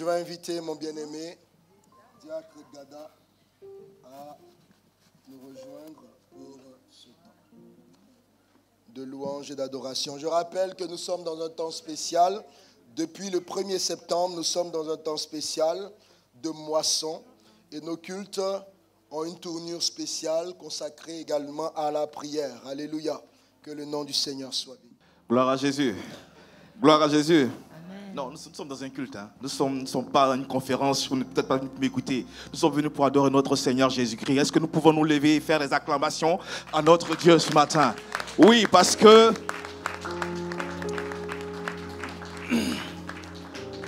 vais inviter mon bien-aimé, Diacre Gada, à nous rejoindre pour ce temps de louange et d'adoration. Je rappelle que nous sommes dans un temps spécial. Depuis le 1er septembre, nous sommes dans un temps spécial de moisson et nos cultes ont une tournure spéciale consacrée également à la prière. Alléluia. Que le nom du Seigneur soit béni. Gloire à Jésus. Gloire à Jésus. Amen. Non, nous sommes dans un culte. Nous ne sommes pas dans une conférence. Vous n'êtes peut-être pas venus m'écouter. Nous sommes venus pour adorer notre Seigneur Jésus-Christ. Est-ce que nous pouvons nous lever et faire des acclamations à notre Dieu ce matin? Oui, parce que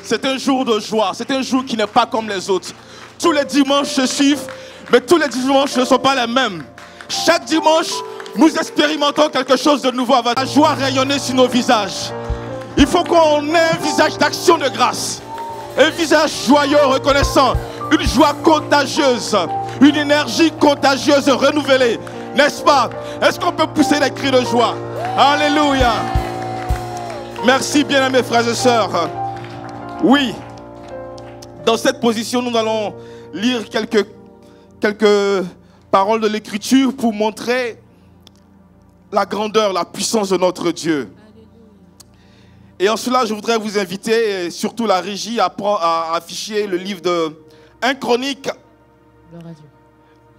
c'est un jour de joie. C'est un jour qui n'est pas comme les autres. Tous les dimanches se suivent, mais tous les dimanches ne sont pas les mêmes. Chaque dimanche, nous expérimentons quelque chose de nouveau avec la joie rayonner sur nos visages. Il faut qu'on ait un visage d'action de grâce, un visage joyeux, reconnaissant, une joie contagieuse, une énergie contagieuse renouvelée, n'est-ce pas? Est-ce qu'on peut pousser des cris de joie? Alléluia! Merci bien mes frères et sœurs. Oui, dans cette position, nous allons lire quelques paroles de l'Écriture pour montrer la grandeur, la puissance de notre Dieu. Et en cela, je voudrais vous inviter, et surtout la régie, à afficher le livre de 1 Chronique,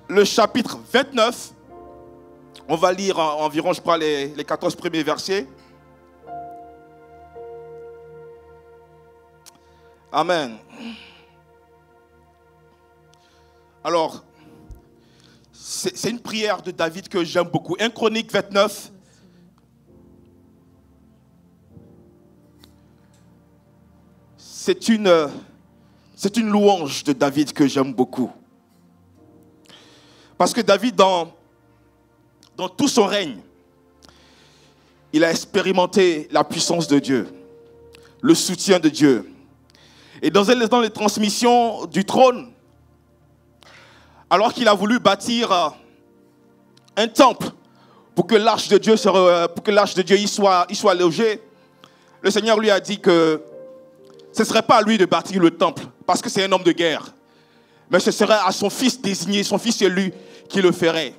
le chapitre 29. On va lire environ, je crois, les 14 premiers versets. Amen. Alors, c'est une prière de David que j'aime beaucoup. 1 Chronique 29. C'est une louange de David que j'aime beaucoup. Parce que David, dans tout son règne, il a expérimenté la puissance de Dieu, le soutien de Dieu. Et dans les transmissions du trône, alors qu'il a voulu bâtir un temple pour que l'arche de Dieu y soit logée, le Seigneur lui a dit que ce ne serait pas à lui de bâtir le temple, parce que c'est un homme de guerre. Mais ce serait à son fils désigné, son fils élu, qui le ferait.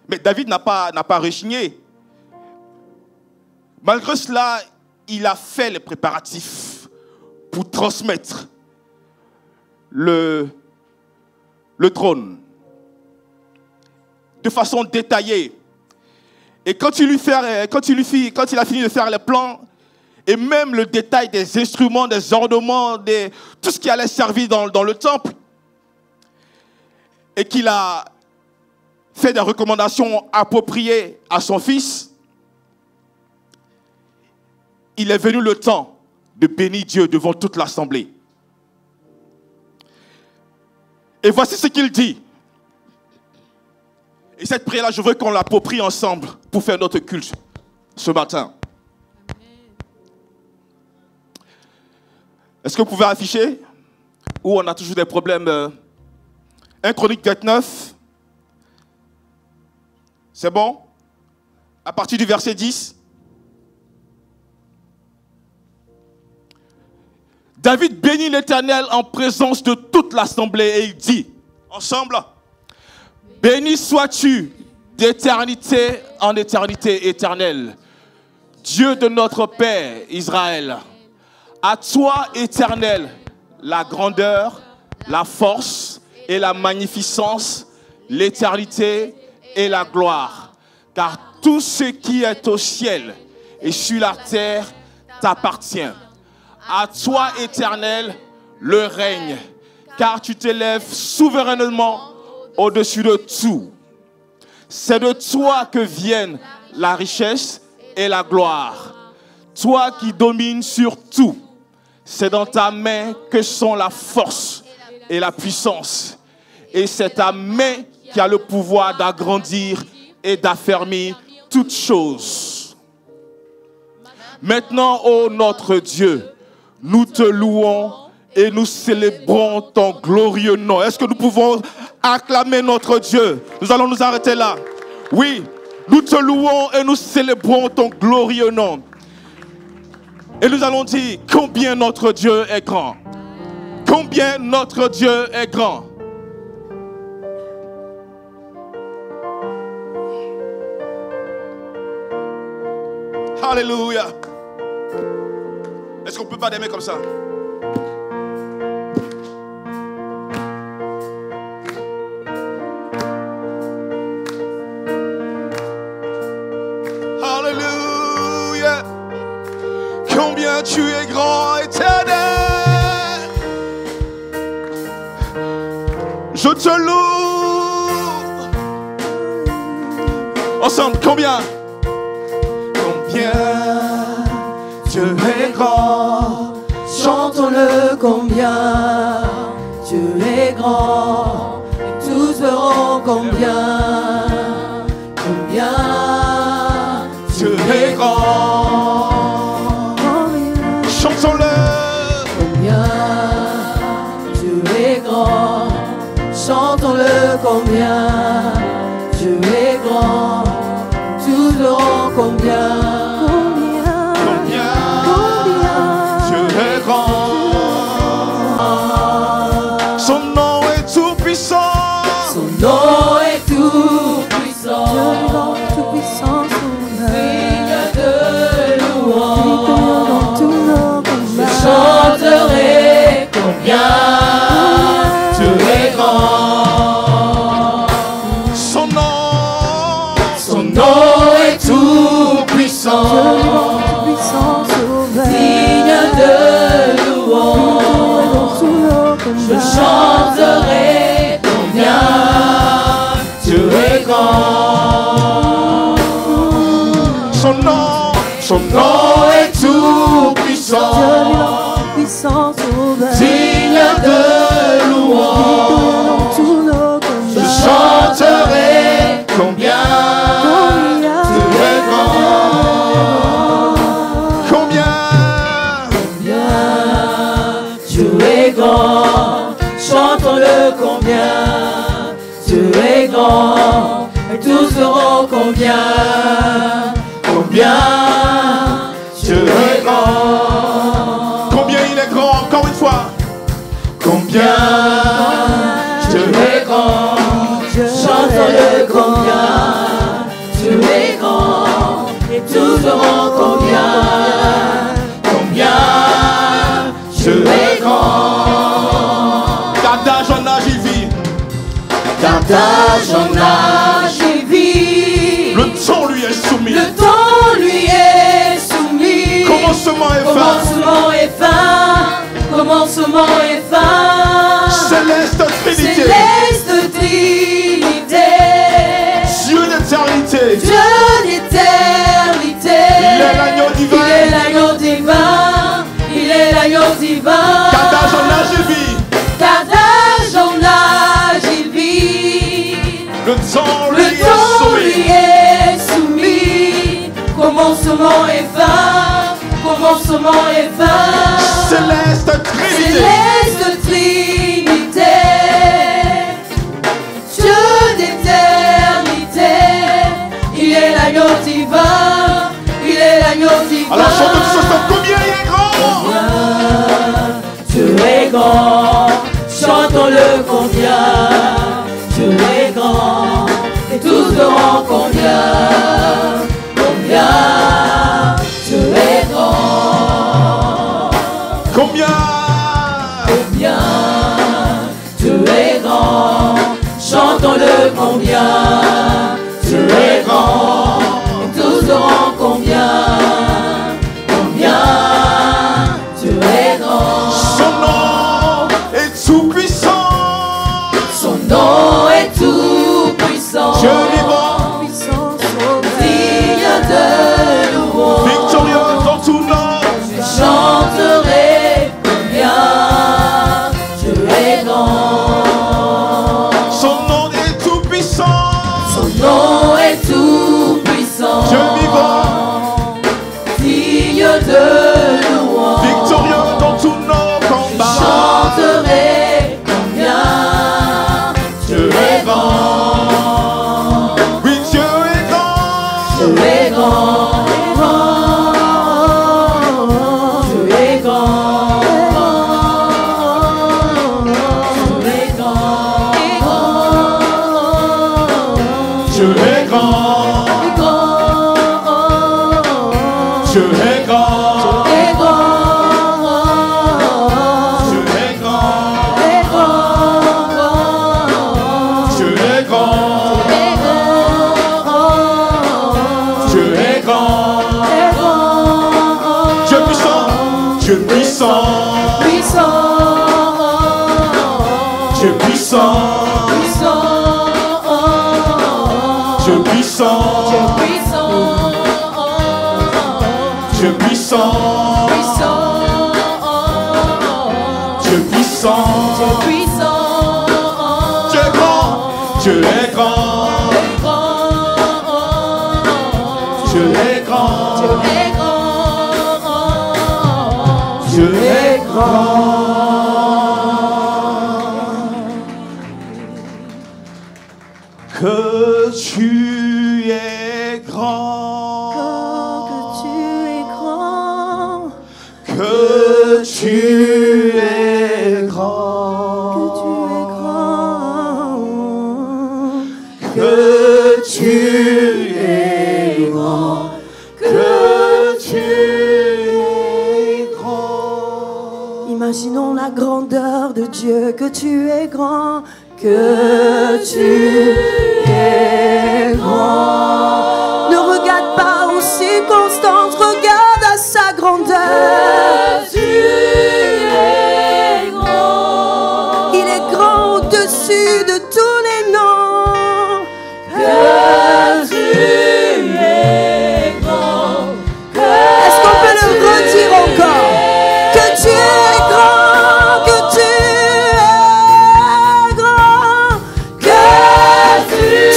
Mais David n'a pas rechigné. Malgré cela, il a fait les préparatifs pour transmettre le trône de façon détaillée. Et quand il a fini de faire les plans, et même le détail des instruments, des ornements, tout ce qui allait servir dans le temple, et qu'il a fait des recommandations appropriées à son fils, il est venu le temps de bénir Dieu devant toute l'assemblée. Et voici ce qu'il dit. Et cette prière-là, je veux qu'on l'approprie ensemble pour faire notre culte ce matin. Est-ce que vous pouvez afficher? Ou on a toujours des problèmes? 1 Chronique 29. C'est bon? À partir du verset 10. David bénit l'Éternel en présence de toute l'assemblée et il dit, ensemble, béni sois-tu d'éternité en éternité éternelle, Dieu de notre Père Israël. À toi, Éternel, la grandeur, la force et la magnificence, l'éternité et la gloire. Car tout ce qui est au ciel et sur la terre t'appartient. À toi, Éternel, le règne, car tu t'élèves souverainement au-dessus de tout. C'est de toi que viennent la richesse et la gloire. Toi qui domines sur tout. C'est dans ta main que sont la force et la puissance. Et c'est ta main qui a le pouvoir d'agrandir et d'affermir toutes choses. Maintenant, ô notre Dieu, nous te louons et nous célébrons ton glorieux nom. Est-ce que nous pouvons acclamer notre Dieu? Nous allons nous arrêter là. Oui, nous te louons et nous célébrons ton glorieux nom. Et nous allons dire combien notre Dieu est grand. combien notre Dieu est grand. Alléluia. Est-ce qu'on peut pas l'aimer comme ça? Alléluia. Combien tu es grand, éternel. Je te loue. Ensemble, combien? Combien Dieu est grand. Chantons-le combien Dieu est grand. Et tous verront combien Dieu est grand. Chantons-le. Combien Dieu est grand. Chantons-le combien Dieu est grand. Tous verront combien Dieu est grand. Son nom est tout puissant. Son nom est tout puissant. tout puissant, Digne de louange. je Chanterai combien Dieu est grand. Son nom est tout puissant. Digne de louange. Je chanterai combien Dieu est grand. Son nom est tout puissant. Digne de louange. Je chanterai combien Dieu est grand. Combien Dieu est grand. Chantons-le combien Dieu est grand. Et tous verront combien Dieu est grand. Combien il est grand, encore une fois. Combien Dieu est grand. Chantons-le combien Dieu est grand. Et tous verront combien Dieu est grand. Car d'âge en âge il vit. D'âge en âge il vit. Le temps lui est soumis. Le temps lui est soumis. Commencement et fin. Commencement et fin. Commencement et fin. Céleste Trinité. Céleste Trinité. Dieu d'éternité. Dieu d'éternité. Il est l'agneau divin. Il est l'agneau divin. Il est l'agneau divin. Car d'âge en âge il vit. Car d'âge en âge il vit. Le temps lui Le est temps soumis. lui est soumis. Commencement et fin. Commencement et fin. Céleste Trinité. Céleste Trinité. Dieu d'éternité. Il est l'agneau divin. Il est l'agneau divin. Alors chantons tous ensemble, combien il est grand. Dieu est grand. Chantons-le combien Dieu est grand. Et tous verront combien Dieu est grand. Combien Dieu est grand. Chantons-le combien Dieu est grand. Et tous verront combien Dieu est grand. son nom est tout puissant. Son nom est tout puissant. Dieu vivant. Digne de louange. Victorieux dans tout nom. Je chanterai combien Dieu est grand. Son nom est tout puissant. Son nom est tout puissant. Dieu vivant. Digne de louange. Victorieux dans tous nos Je combats. chanterai combien Dieu est grand. Oui, Dieu est grand. Dieu est grand. Dieu est grand. grand. Dieu puissant. Dieu puissant. Dieu puissant. Dieu puissant. Dieu puissant. Dieu puissant. Dieu est grand. Dieu est grand. Dieu est grand. Dieu est grand. Que tu es grand. Que tu es grand. Que tu es grand. Que tu es grand. Imaginons la grandeur de Dieu, que tu es grand, que tu es grand. Ne regarde pas aux circonstances, regarde à sa grandeur. Tu es grand. Il est grand au-dessus de tous les noms. Que tu es grand. Est-ce qu'on peut le redire encore? Que tu es grand, que tu es grand, que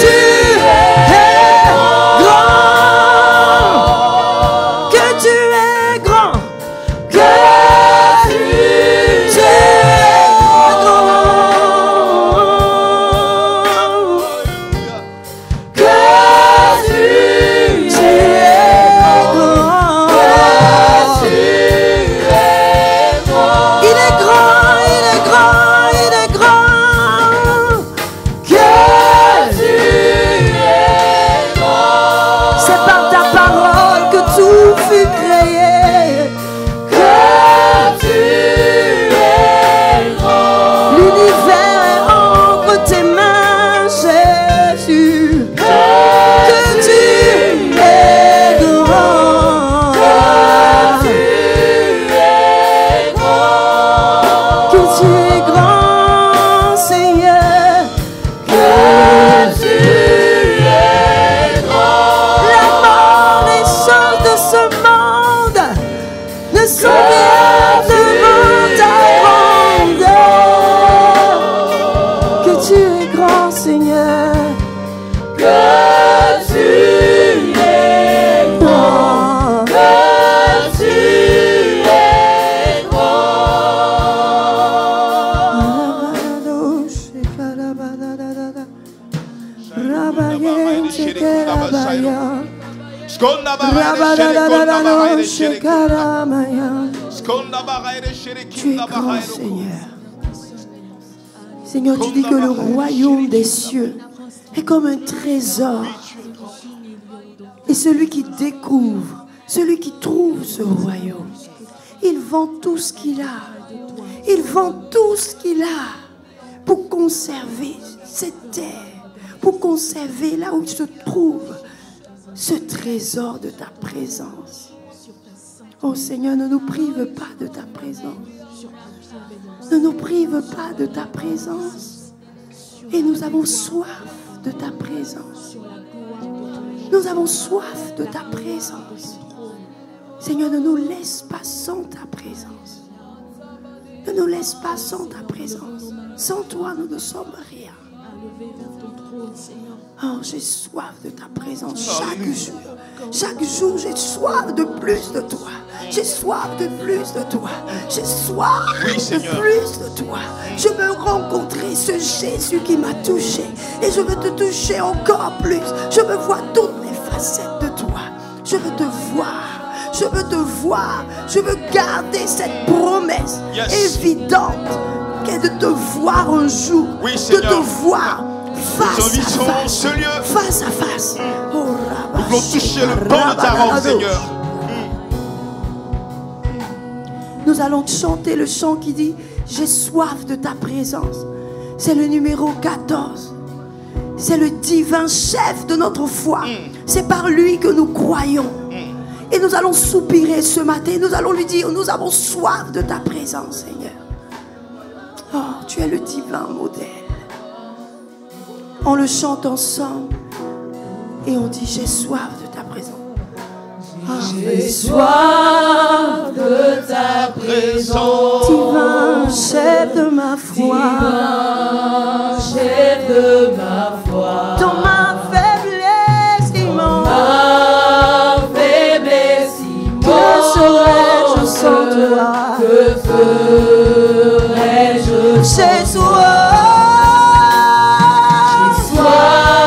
tu es grand, que tu es grand, que tu es grand, que tu Tu es grand, Seigneur. Seigneur, tu dis que le royaume des cieux est comme un trésor. Et celui qui découvre, celui qui trouve ce royaume, il vend tout ce qu'il a. Il vend tout ce qu'il a pour conserver cette terre, pour conserver là où il se trouve ce trésor de ta présence. Oh Seigneur, ne nous prive pas de ta présence. Ne nous prive pas de ta présence. Et nous avons soif de ta présence. Nous avons soif de ta présence. Seigneur, ne nous laisse pas sans ta présence. Ne nous laisse pas sans ta présence. Sans toi, nous ne sommes rien. Oh, j'ai soif de ta présence chaque jour. Chaque jour, j'ai soif de plus de toi. J'ai soif de plus de toi. J'ai soif de plus de toi. Je veux rencontrer ce Jésus qui m'a touché. Et je veux te toucher encore plus. Je veux voir toutes les facettes de toi. Je veux te voir. Je veux te voir. Je veux garder cette promesse évidente qu'est de te voir un jour. De te voir face à face. Face à face. Oh, nous voulons toucher le banc de ta robe, Seigneur. Nous allons chanter le chant qui dit « J'ai soif de ta présence ». C'est le numéro 14. C'est le divin chef de notre foi. C'est par lui que nous croyons. nous allons soupirer ce matin. Nous allons lui dire, nous avons soif de ta présence, Seigneur. Oh, tu es le divin modèle. On le chante ensemble et on dit, j'ai soif de ta présence. J'ai soif de ta présence, Divin chef de ma foi, divin chef de ma foi. dans ma faiblesse immense, Ma faiblesse que immense, serais-je sans toi? que ferais-je J'ai soif,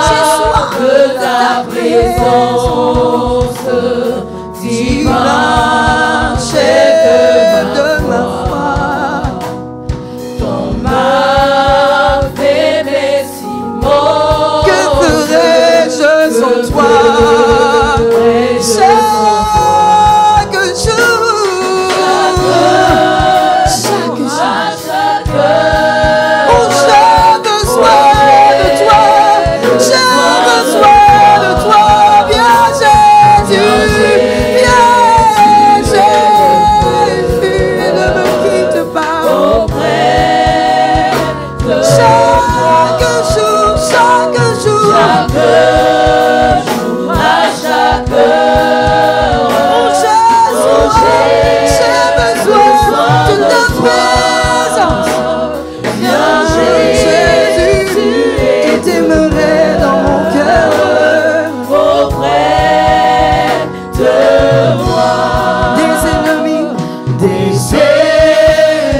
J'ai soif de ta présence, divin chef de ma foi. Dans ma faiblesse immense, que ferais-je sans toi? Chaque jour, chaque jour, oh, j'ai besoin de toi, j'ai besoin de toi, viens Jésus, viens Jésus, ne me quitte pas. Chaque jour, chaque jour, à chaque heure, oh Jésus, j'ai besoin de ta présence. Viens Jésus, et t'aimerai dans mon cœur. auprès de moi. Des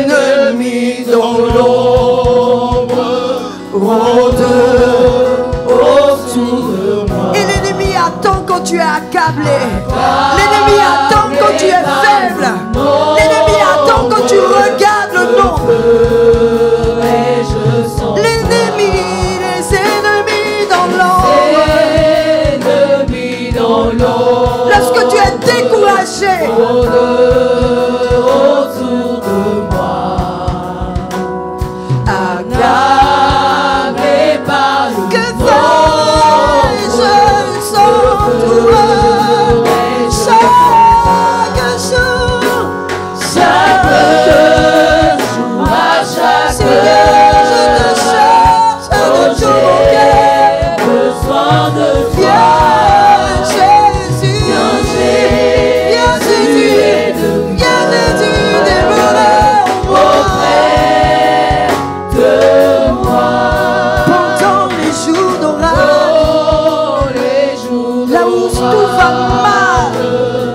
ennemis Dans l'ombre rôdent autour de moi. et l'ennemi attend quand tu es accablé. L'ennemi attend quand tu es faible. L'ennemi attend quand tu regardes le nombre. Ferais-je sans L'ennemi, les ennemis dans l'ombre. ennemis dans l'ombre Lorsque tu es découragé, rôdent autour de moi. Accablé par le que fais-je sans toi? Chaque jour, chaque jour, à chaque Seigneur, je te cherche de tout mon cœur. besoin de toi. Viens Jésus, viens Jésus, viens Jésus, demeure en moi. De moi, Pendant les jours d'orage, les jours là où tout va mal,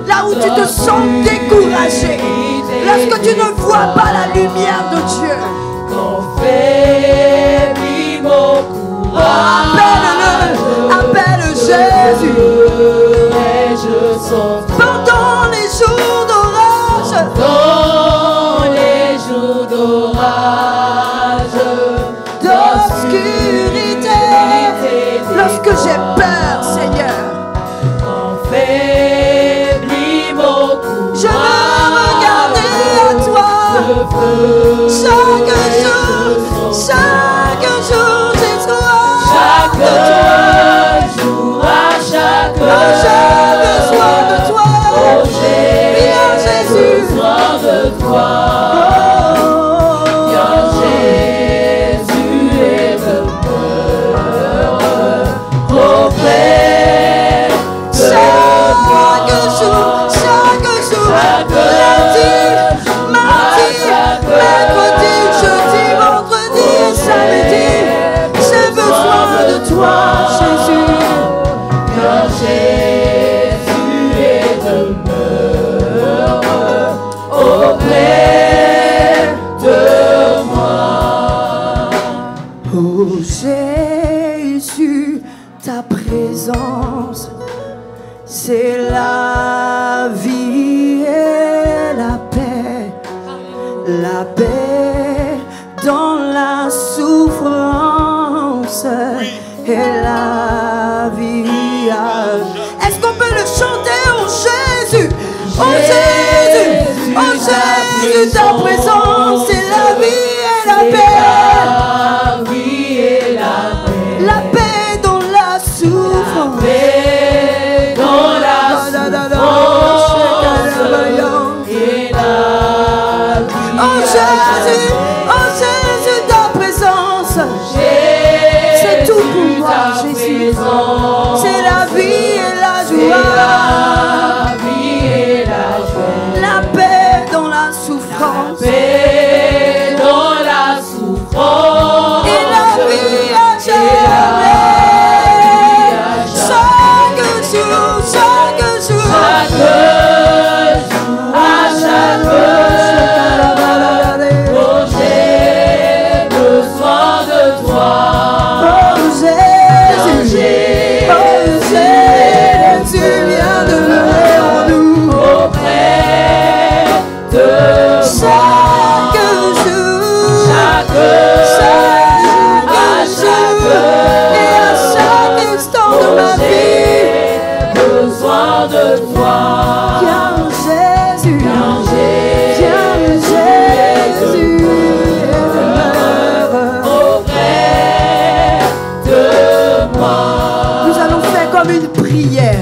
là où tu te sens découragé, lorsque tu ne vois pas la lumière de Dieu, quand faiblit mon courage, appelle Jésus. ferais-je sans toi. Pendant les jours d'orage, Dans les jours d'orage, d'obscurité, lorsque j'ai peur, Seigneur, quand faiblit mon courage, je veux regarder à toi. Chaque jour, j'ai soif chaque de toi. jour, à chaque Oh, j'ai besoin de toi. Viens Jésus. besoin de toi. Viens Jésus et demeure auprès de Chaque jour, lundi, mardi, mercredi, jeudi, vendredi et samedi, j'ai besoin de toi, Jésus. Viens Jésus et demeure auprès de moi. Oh Jésus, ta présence, c'est la vie et la paix dans la souffrance et la vie. Est-ce qu'on peut le chanter, oh Jésus, oh Jésus, oh Jésus, ta présence, c'est la vie et la paix. La vie et la paix. La paix dans la souffrance. Paix dans la souffrance. toi. Viens Jésus, Viens Jésus, auprès de moi. nous allons faire comme une prière.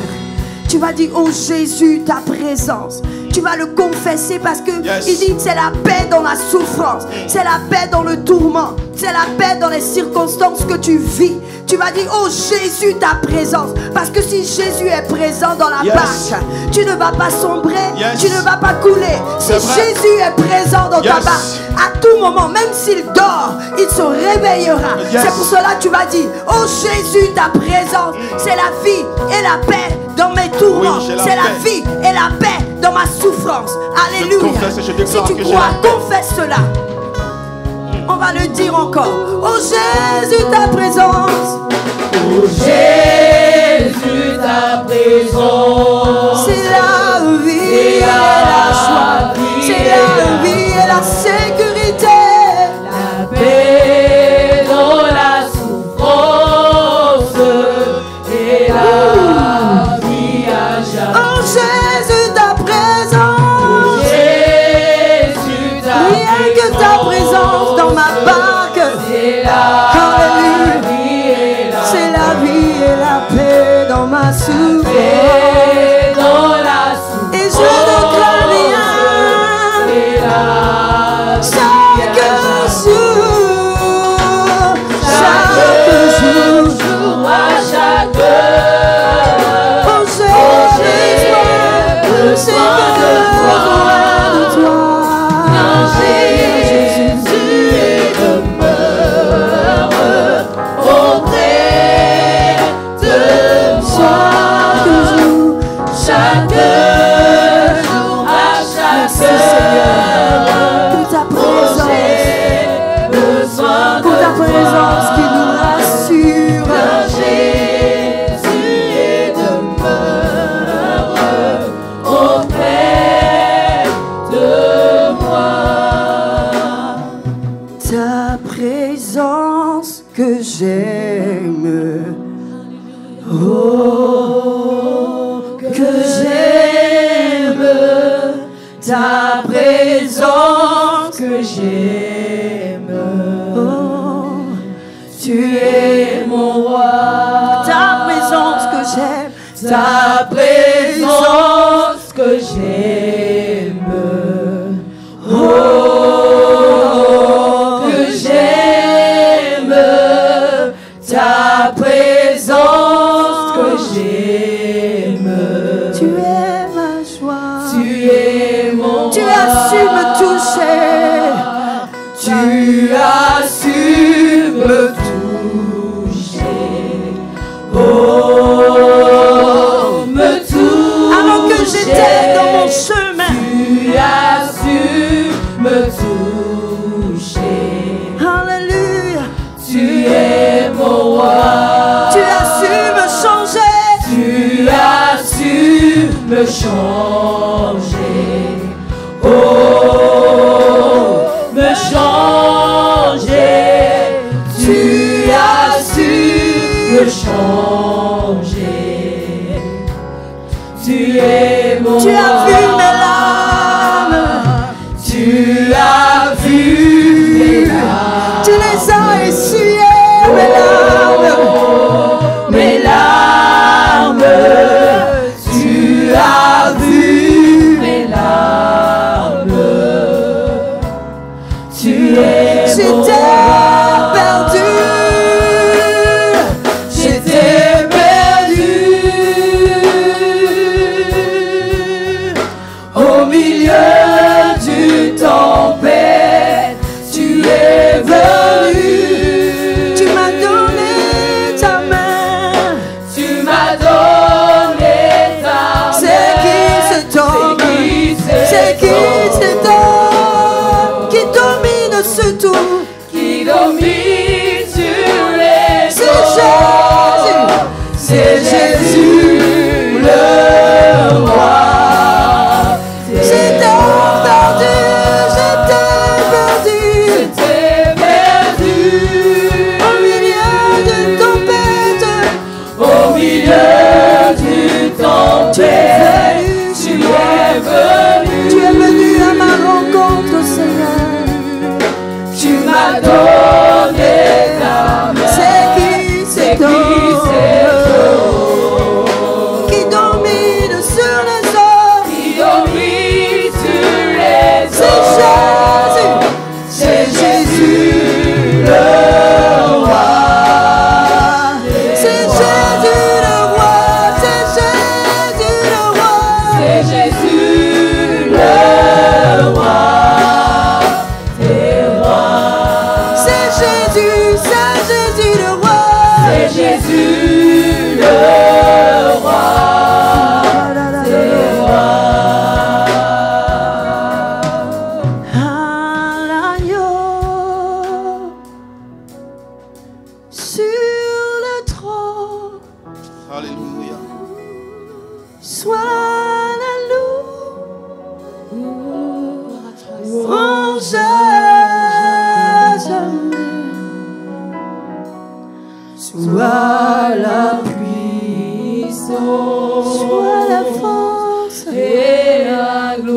Tu vas dire, oh Jésus, ta présence. Tu vas le confesser parce que il dit que c'est la paix dans la souffrance, c'est la paix dans le tourment, c'est la paix dans les circonstances que tu vis. Tu vas dire, oh Jésus, ta présence. Parce que si Jésus est présent dans la barque, tu ne vas pas sombrer, tu ne vas pas couler. Si Jésus est présent dans ta barque, à tout moment, même s'il dort, il se réveillera. C'est pour cela que tu vas dire, oh Jésus, ta présence, c'est la vie et la paix dans mes tourments, c'est la vie et la paix dans ma souffrance. Alléluia. Si tu crois, confesse cela. On va le dire encore. Oh Jésus, ta présence. Oh Jésus, ta présence. C'est la vie et la joie. C'est la vie et la sécurité. La paix dans la souffrance et la vie à jamais. Oh Jésus, ta présence. Jésus, ta Rien que ta présence dans ma barque. c'est la vie et la C'est la vie et la paix dans ma souffrance. paix dans la Et je souffrance déclare rien. et la Chaque jour, jour à chaque oh Jésus, c'est besoin de toi. Jésus demeure auprès de moi. Chaque jour, Chaque jour à chaque heure, pour ta présence, besoin pour ta de présence qui nous rassure. Jésus demeure auprès de moi. Ta présence que j'aime, oh, que j'aime, ta présence que j'aime, oh, tu es mon roi, ta présence que j'aime, Ta présence que j'aime, oh, que j'aime, ta présence que j'aime, tu es ma joie, tu es mon tu roi. as su me toucher, Tu as su me toucher, oh, me toucher. alors que j'étais dans mon chemin. Tu as su me toucher, Alléluia, tu es mon roi. tu as su me changer, Tu as su me changer, oh, me changer. Tu as su me changer. Tu es mon tu as vu roi. mes larmes, Tu as vu mes larmes. tu les as essuyées, mes larmes. Mes larmes, tu as vu mes larmes. Tu es mon J'étais roi. perdu, J'étais perdu.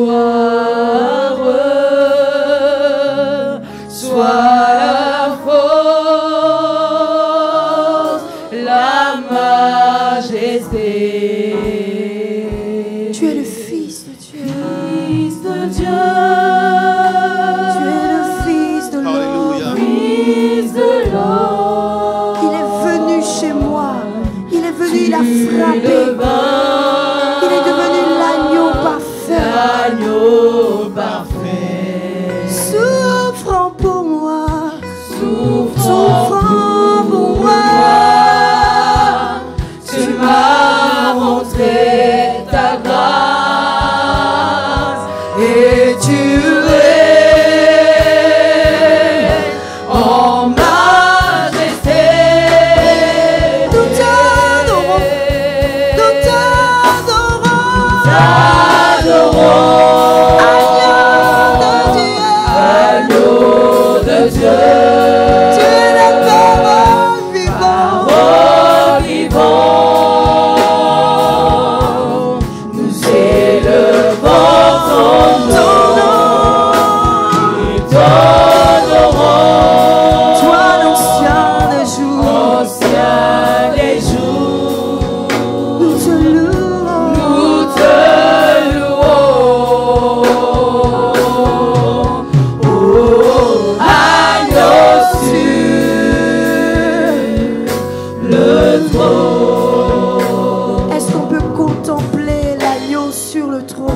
gloire, soit la force, la majesté. Tu es le Fils de Dieu. Fils de Dieu. Tu es le Fils de l'homme. Alléluia. Fils de l'homme. Il est venu chez moi. Il est venu, il a frappé. Il est devenu l'agneau parfait. L'agneau parfait. Souffrant pour moi. Souffrant pour moi. Tu m'as montré ta grâce et tu règnes en majesté. Nous t'adorons. Nous t'adorons. Agneau de Dieu. Agneau de Dieu. Tu es la parole vivante. Parole vivante, nous élevons ton nom et t'honorons. Toi l'ancien des jours. Ancien des jours, Nous te louons. nous te louons. Oh, agneau sur le trône. Est-ce qu'on peut contempler l'agneau sur le trône?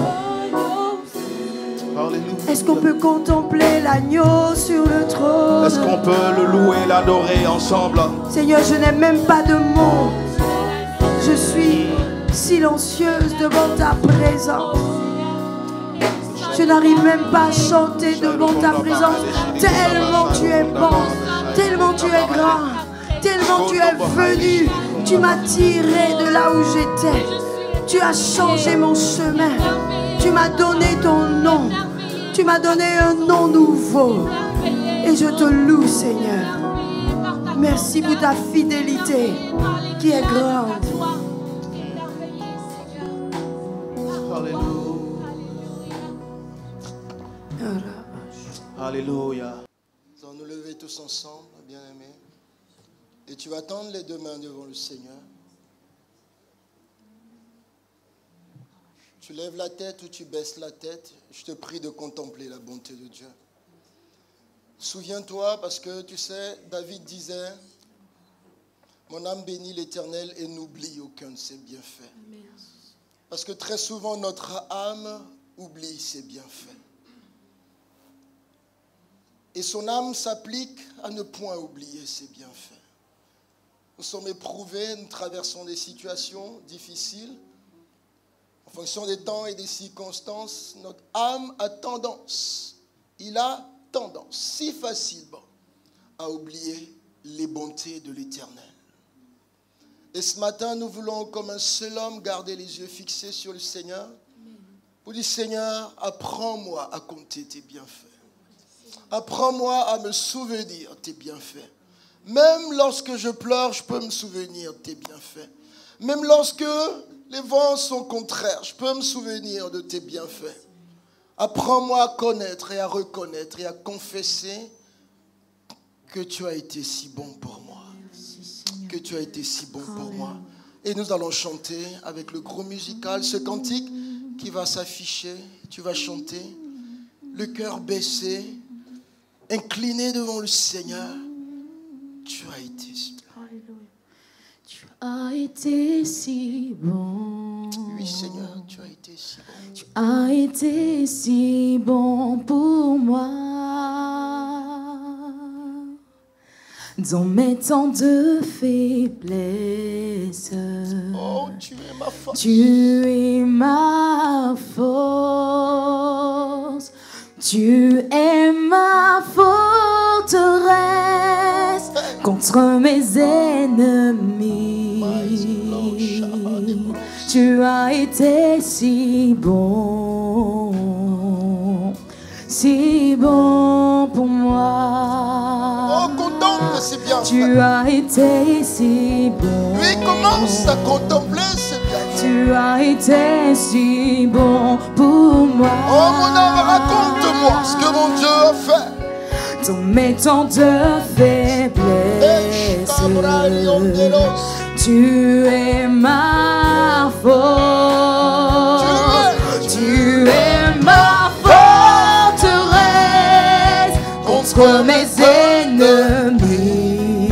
Alléluia. Est-ce qu'on peut contempler l'agneau sur le trône? Est-ce qu'on peut le louer, l'adorer ensemble? Seigneur, je n'ai même pas de mots. Je suis silencieuse devant ta présence. Je n'arrive même pas à chanter devant ta présence. Tellement tu es bon, tellement tu es grand, tellement tu es venu. Tu m'as tiré de là où j'étais. Tu as changé mon chemin. Tu m'as donné ton nom. Tu m'as donné un nom nouveau. Et je te loue, Seigneur. Merci pour ta fidélité qui est grande. Alléluia. Nous allons nous lever tous ensemble, bien-aimés. Et tu vas tendre les deux mains devant le Seigneur. Tu lèves la tête ou tu baisses la tête. Je te prie de contempler la bonté de Dieu. Souviens-toi, parce que tu sais, David disait, mon âme bénit l'Éternel et n'oublie aucun de ses bienfaits. Parce que très souvent, notre âme oublie ses bienfaits. Et son âme s'applique à ne point oublier ses bienfaits. Nous sommes éprouvés, nous traversons des situations difficiles. En fonction des temps et des circonstances, notre âme a tendance, il a tendance, si facilement, à oublier les bontés de l'Éternel. Et ce matin, nous voulons, comme un seul homme, garder les yeux fixés sur le Seigneur. Pour dire, Seigneur, apprends-moi à compter tes bienfaits. Apprends-moi à me souvenir de tes bienfaits. Même lorsque je pleure, je peux me souvenir de tes bienfaits. Même lorsque les vents sont contraires, je peux me souvenir de tes bienfaits. Apprends-moi à connaître et à reconnaître et à confesser que tu as été si bon pour moi. Que tu as été si bon pour moi. Et nous allons chanter avec le groupe musical ce cantique qui va s'afficher. Tu vas chanter, le cœur baissé, incliné devant le Seigneur. Tu as été si bon. Tu as été si bon. Oui, Seigneur, tu as été si bon. Tu as été si bon pour moi. Dans mes temps de faiblesse, Oh, tu es ma force. tu es ma force. Tu es ma forteresse contre mes ennemis. Tu as été si bon pour moi. Oh, contemple ses bienfaits. Tu as été si bon. Lui commence à contempler ses bienfaits. Tu as été si bon pour moi. moi. Oh mon âme, raconte-moi ce que mon Dieu a fait. Dans mes temps de faiblesse, tu es ma force. Tu es ma forteresse contre mes ennemis.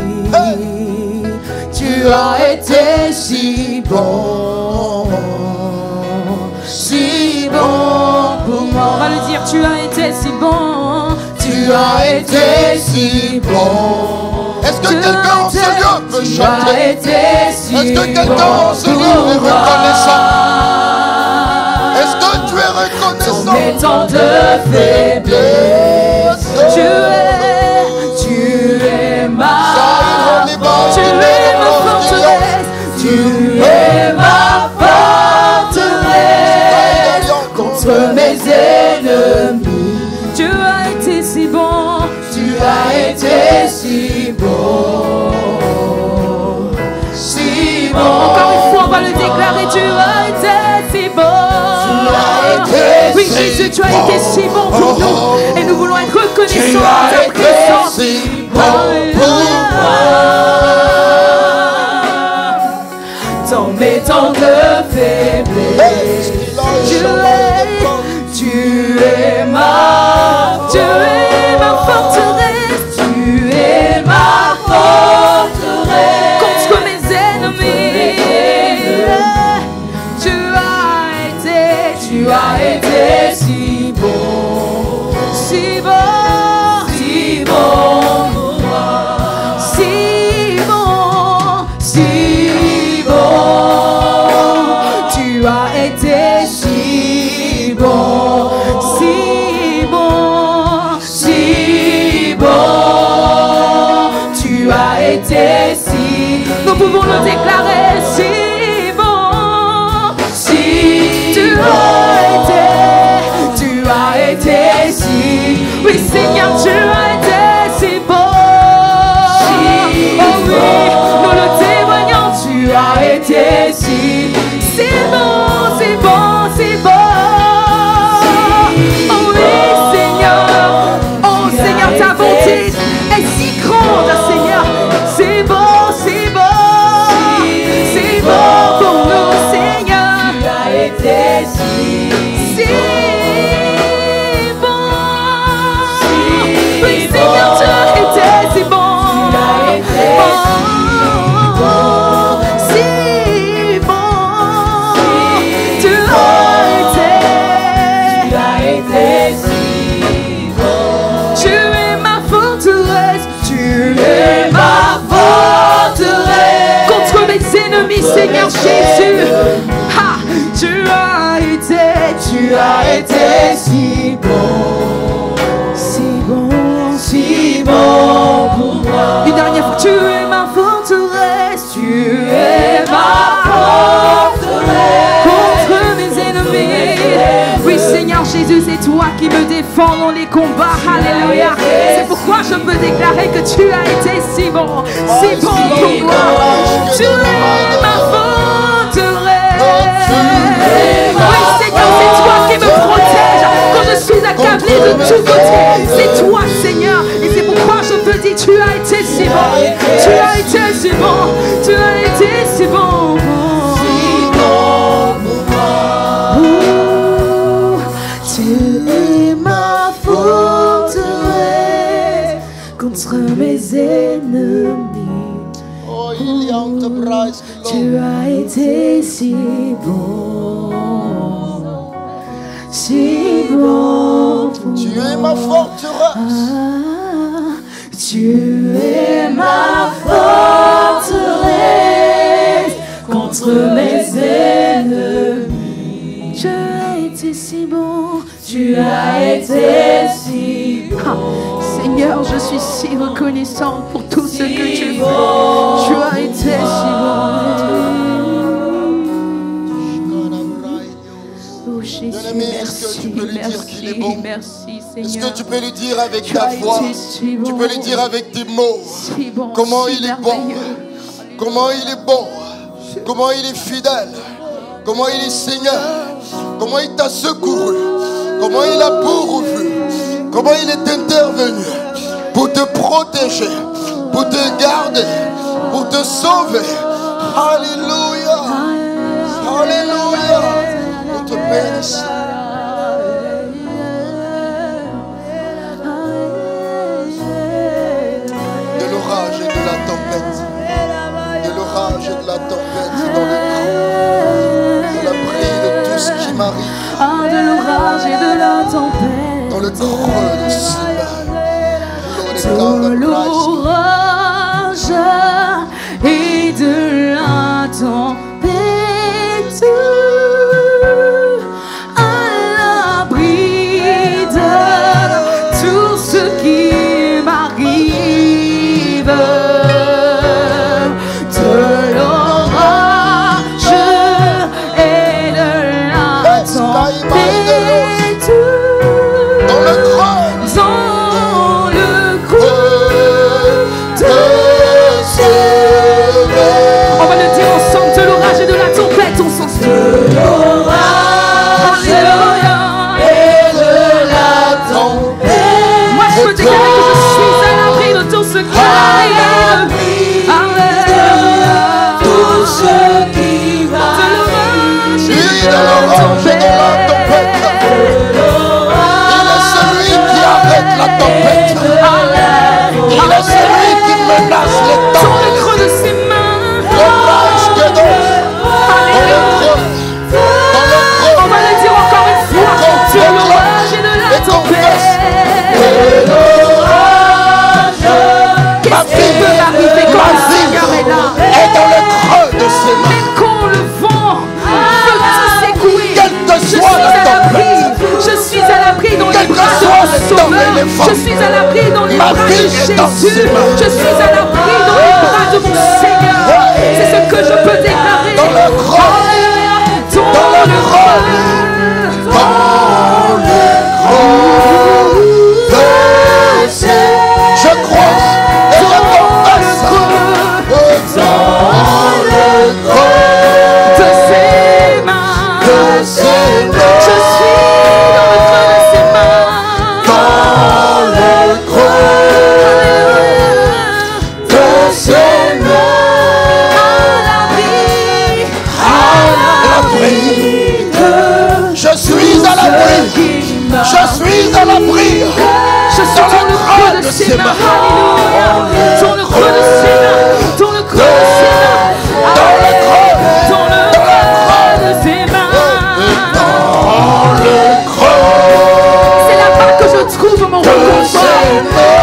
Tu as été si bon pour moi. On va le dire, tu as été si bon. Tu as été si bon. Est-ce que quelqu'un en ce lieu peut chanter? Est-ce que quelqu'un en ce lieu est reconnaissant? Est-ce que tu es reconnaissant? Dans mes temps de faiblesse, tu es ma forteresse. Tu es ma forteresse contre mes ennemis. Tu as été si bon. Tu as été si bon. Si bon. Encore une fois, on va le déclarer. Tu as été si bon. Oui, Jésus, tu as été si bon pour nous. Et nous voulons être reconnaissants de ta présence. Si bon pour moi. Dans mes temps de faiblesse, tu es ma forteresse. Tu es ma forteresse contre mes ennemis. Tu as été si bon, si bon, si bon pour moi, si bon, si bon. Tu as été si bon, si bon, si bon. Tu as été si. Nous pouvons le déclarer si bon, si. Tu as été si. Oui, Seigneur, tu as été si bon. Si oh oui, nous le témoignons, tu as été si. Si bon, si bon, si bon. Oh oui, Seigneur. Oh Seigneur, ta bonté est si grande, Seigneur. C'est bon, c'est bon. C'est bon pour nous, Seigneur. Tu as été si. Si bon. Oui, Seigneur, tu as été si bon. Tu as été si bon. Tu as été si bon. Tu es ma forteresse. Tu es ma forteresse contre mes ennemis, Seigneur Jésus. Ha! Tu as été si bon, si bon, si bon pour moi. Une dernière fois, tu es ma forteresse. Tu es ma forteresse contre mes ennemis. Oui, Seigneur Jésus, c'est toi qui me défends dans les combats. Alléluia. C'est pourquoi je peux déclarer que tu as été si bon pour moi. Tu es ma forteresse. Oui, Seigneur, c'est toi qui me protège quand je suis accablé de tous côtés. C'est toi, Seigneur, et c'est pourquoi je peux dire tu as été si bon. Tu as été si bon. Tu as été si bon. Tu es ma forteresse contre mes ennemis. Oh, il y a Enterprise qui Tu as été si bon, si bon pour Tu es ma forteresse. Tu es ma forteresse contre mes ennemis. Tu as été si bon. Tu as été si bon. Seigneur, je suis si reconnaissante pour tout ce que tu fais. Tu as été si bon. Oh Jésus, Bien-aimé, est-ce que tu peux lui dire qu'il est bon? Merci Seigneur. Est-ce que tu peux lui dire avec Tu ta as voix? été si bon. Tu peux lui dire avec tes mots Si bon, comment si il est bon, merveilleux. comment il est bon, comment il est fidèle, comment il est Seigneur, comment comment il t'a secouru, comment il a pourvu, comment il est intervenu pour te protéger, pour te garder, pour te sauver. Alléluia. Alléluia. Nous te bénissons. De l'orage et de la tempête. De l'orage et de la tempête dans le creux. De la pluie de tout ce qui m'arrive. De l'orage et de la tempête. Dans le creux de de l'orage et de la tempête, à l'abri de tout ce qui m'arrive. De l'orage et de la tempête, dans le creux. On va le dire ensemble, de l'orage et de la tempête, on s'en souvient. De l'orage et de la tempête. Moi je peux déclarer que je suis à l'abri de tout ce qui m'arrive. Tout ce qui m'arrive. De l'orage et de la tempête. Il est celui qui arrête la tempête. Il est celui qui menace les temps. Dans le creux de ses mains. On va le dire encore une fois. De l'orage et de la tempête. Qu'est-ce qui peut arriver quand le Seigneur est là? Et dans le creux de ses mains. Même quand le vent veut tout secouer, Quelle que soit la tempête. je suis à l'abri dans les bras de mon Sauveur. Je suis à l'abri dans les bras de Jésus. Je suis à l'abri dans les bras de mon Seigneur. C'est ce que je peux déclarer. Dans le creux. Dans le creux. Dans le creux de ses. Je crois. Et je confesse. Dans le creux de ses mains. de ses mains. Je suis dans le creux de ses mains. Dans le creux de ses mains. À l'abri. Je suis à l'abri. Je suis à l'abri. Je suis dans le creux de ses mains. Alléluia. Dans le creux de ses mains. Dans le creux de ses mains. Dans le creux. Dans le creux de ses mains. Dans le creux. C'est là-bas que je trouve mon réconfort.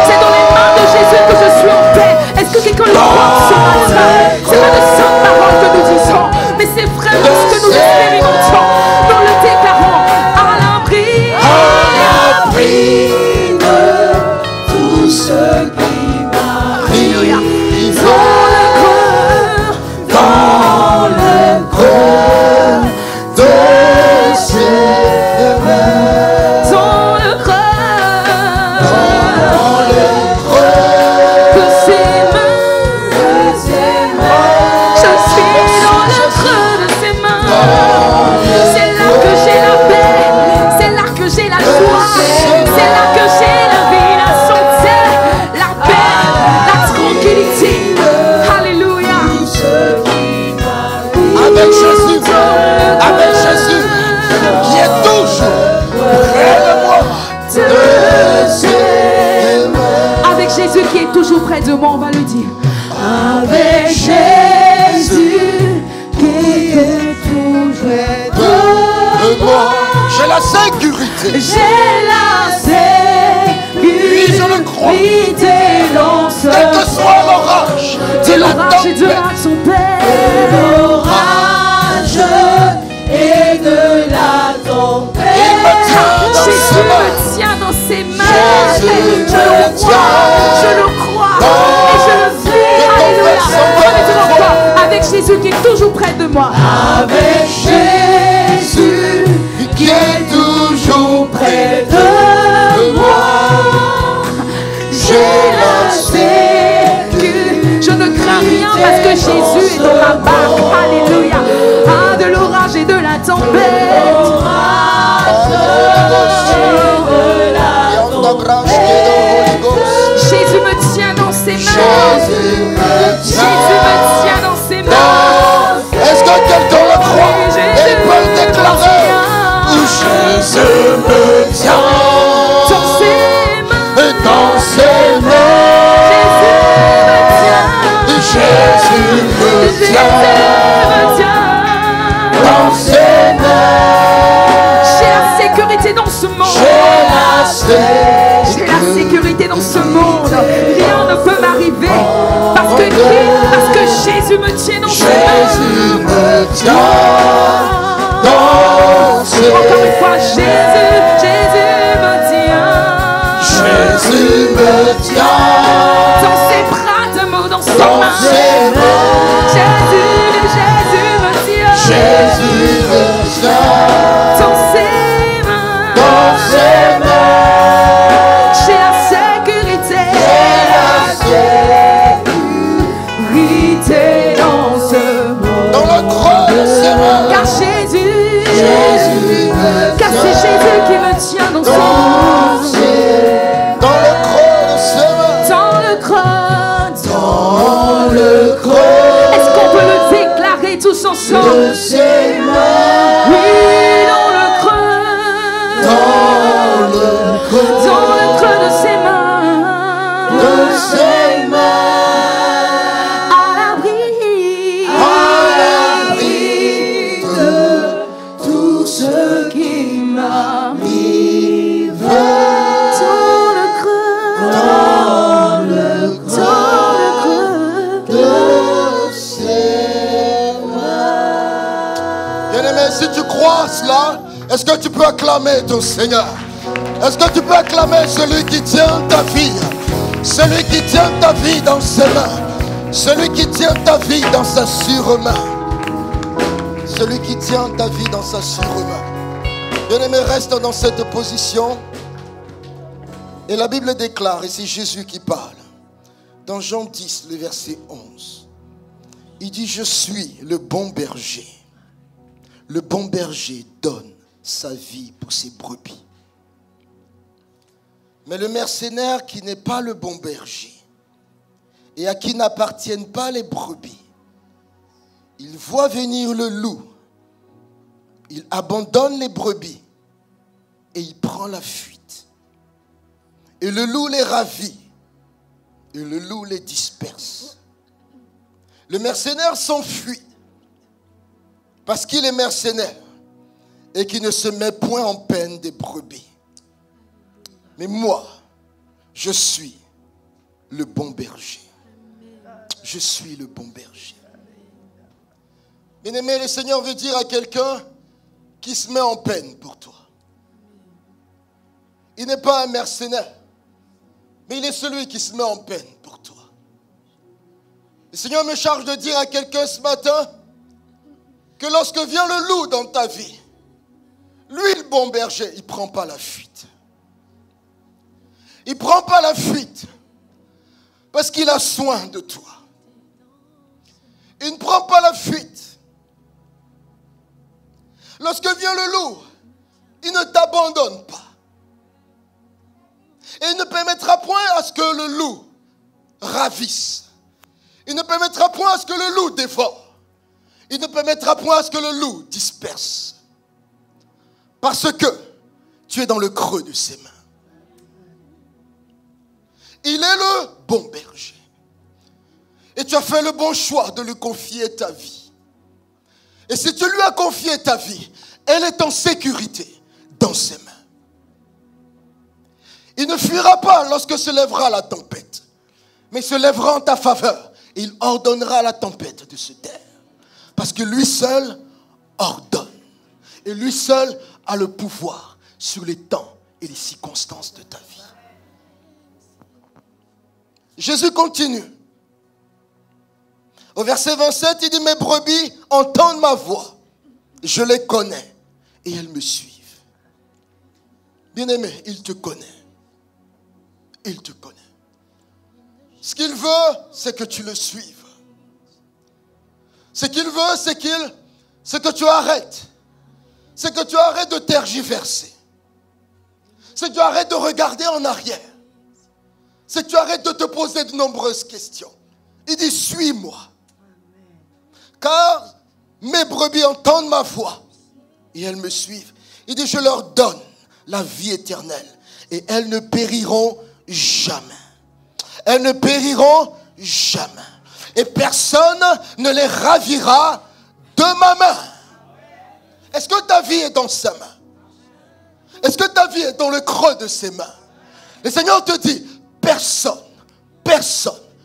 C'est dans les mains de Jésus que je suis en paix. Est-ce que quelqu'un le croit ce matin? C'est pas de saintes paroles que nous disons, mais c'est vraiment ce que nous expérimentons. Nous le déclarons à l'abri. À l'abri de tout ce qui Alléluia. m'arrive. Dans le creux. Dans le creux de ses mains. Dans le creux. Dans le creux De ses mains. Je suis dans le creux de ses mains. C'est là que j'ai la paix. C'est là que j'ai la joie. C'est là que j'ai la vie, la santé, la paix, la tranquillité. Alléluia. avec Jésus, qui est toujours près de moi. De ses mains. Avec Jésus qui est toujours près de moi, on va le dire. Avec Jésus qui est toujours près De moi, j'ai la sécurité. J'ai la Oui, je le crois. sécurité dans ce Quel que soit l'orage, de l'orage et de la tempête. L'orage et de la tempête. il me tient dans Jésus ses mains. me tient dans ses mains. Jésus Je le me crois, je le crois et je le vis. Alléluia. On va le dire encore. Avec Jésus qui est toujours près de moi. Avec Jésus qui est toujours près de moi. J'ai la sécurité. Je ne crains rien parce que Jésus est dans ma barque. Alléluia. Ah, de l'orage et de la tempête. Jésus me tient dans ses mains. dans ses mains. Jésus me Jésus tient. me tient dans ses mains. J'ai la sécurité dans ce monde. J'ai la sécurité dans ce monde. Rien ne peut m'arriver. Parce que Jésus me tient dans ses mains. Jésus me tient dans ses mains. Encore une fois, Jésus me tient. Jésus me tient Dans ses bras d'amour, dans ses dans mains. ses mains. Jésus me tient. Jésus me tient Dans ses mains. dans ses mains. J'ai la sécurité. Sécurité dans ce monde. Dans le creux de ses mains. Car Jésus me car c'est Jésus qui me tient dans son mains. Dans le creux de ses mains. Dans le creux. Dans le creux Est-ce qu'on peut le déclarer tous ensemble? de ses mains. Oui, dans le creux. Dans le creux Dans le creux de ses mains. de ses mains. À l'abri. À l'abri de tout ce qui m'arrive. veut. Dans le creux. Dans le Dans le creux. de ses mains. Bien-aimé, si tu crois cela, est-ce que tu peux acclamer ton Seigneur? Est-ce que tu peux acclamer celui qui tient ta vie? Celui qui tient ta vie dans ses mains. Celui qui tient ta vie dans sa surmain. Celui qui tient ta vie dans sa surmain. Bien-aimé, reste dans cette position. Et la Bible déclare, et c'est Jésus qui parle, dans Jean 10, le verset 11. Il dit, je suis le bon berger. Le bon berger donne sa vie pour ses brebis. Mais le mercenaire qui n'est pas le bon berger et à qui n'appartiennent pas les brebis, il voit venir le loup, il abandonne les brebis et il prend la fuite. Et le loup les ravit et le loup les disperse. Le mercenaire s'enfuit parce qu'il est mercenaire et qu'il ne se met point en peine des brebis. Mais moi, je suis le bon berger. Je suis le bon berger. Bien-aimé, le Seigneur veut dire à quelqu'un qui se met en peine pour toi. Il n'est pas un mercenaire, mais il est celui qui se met en peine pour toi. Le Seigneur me charge de dire à quelqu'un ce matin que lorsque vient le loup dans ta vie, lui, le bon berger, il ne prend pas la fuite. Il ne prend pas la fuite parce qu'il a soin de toi. Il ne prend pas la fuite. Lorsque vient le loup, il ne t'abandonne pas. Et il ne permettra point à ce que le loup ravisse. Il ne permettra point à ce que le loup dévore. Il ne permettra point à ce que le loup disperse. Parce que tu es dans le creux de ses mains. Il est le bon berger. Et tu as fait le bon choix de lui confier ta vie. Et si tu lui as confié ta vie, elle est en sécurité dans ses mains. Il ne fuira pas lorsque se lèvera la tempête, mais se lèvera en ta faveur. Et il ordonnera à la tempête de se taire. Parce que lui seul ordonne. Et lui seul a le pouvoir sur les temps et les circonstances de ta vie. Jésus continue. Au verset 27, il dit, mes brebis entendent ma voix. Je les connais et elles me suivent. Bien-aimé, il te connaît. Il te connaît. Ce qu'il veut, c'est que tu le suives. Ce qu'il veut, c'est que tu arrêtes. C'est que tu arrêtes de tergiverser. C'est que tu arrêtes de regarder en arrière. C'est que tu arrêtes de te poser de nombreuses questions. Il dit, suis-moi. Car mes brebis entendent ma voix et elles me suivent. Il dit, je leur donne la vie éternelle et elles ne périront jamais. Elles ne périront jamais. Et personne ne les ravira de ma main. Est-ce que ta vie est dans sa main? Est-ce que ta vie est dans le creux de ses mains? Le Seigneur te dit, personne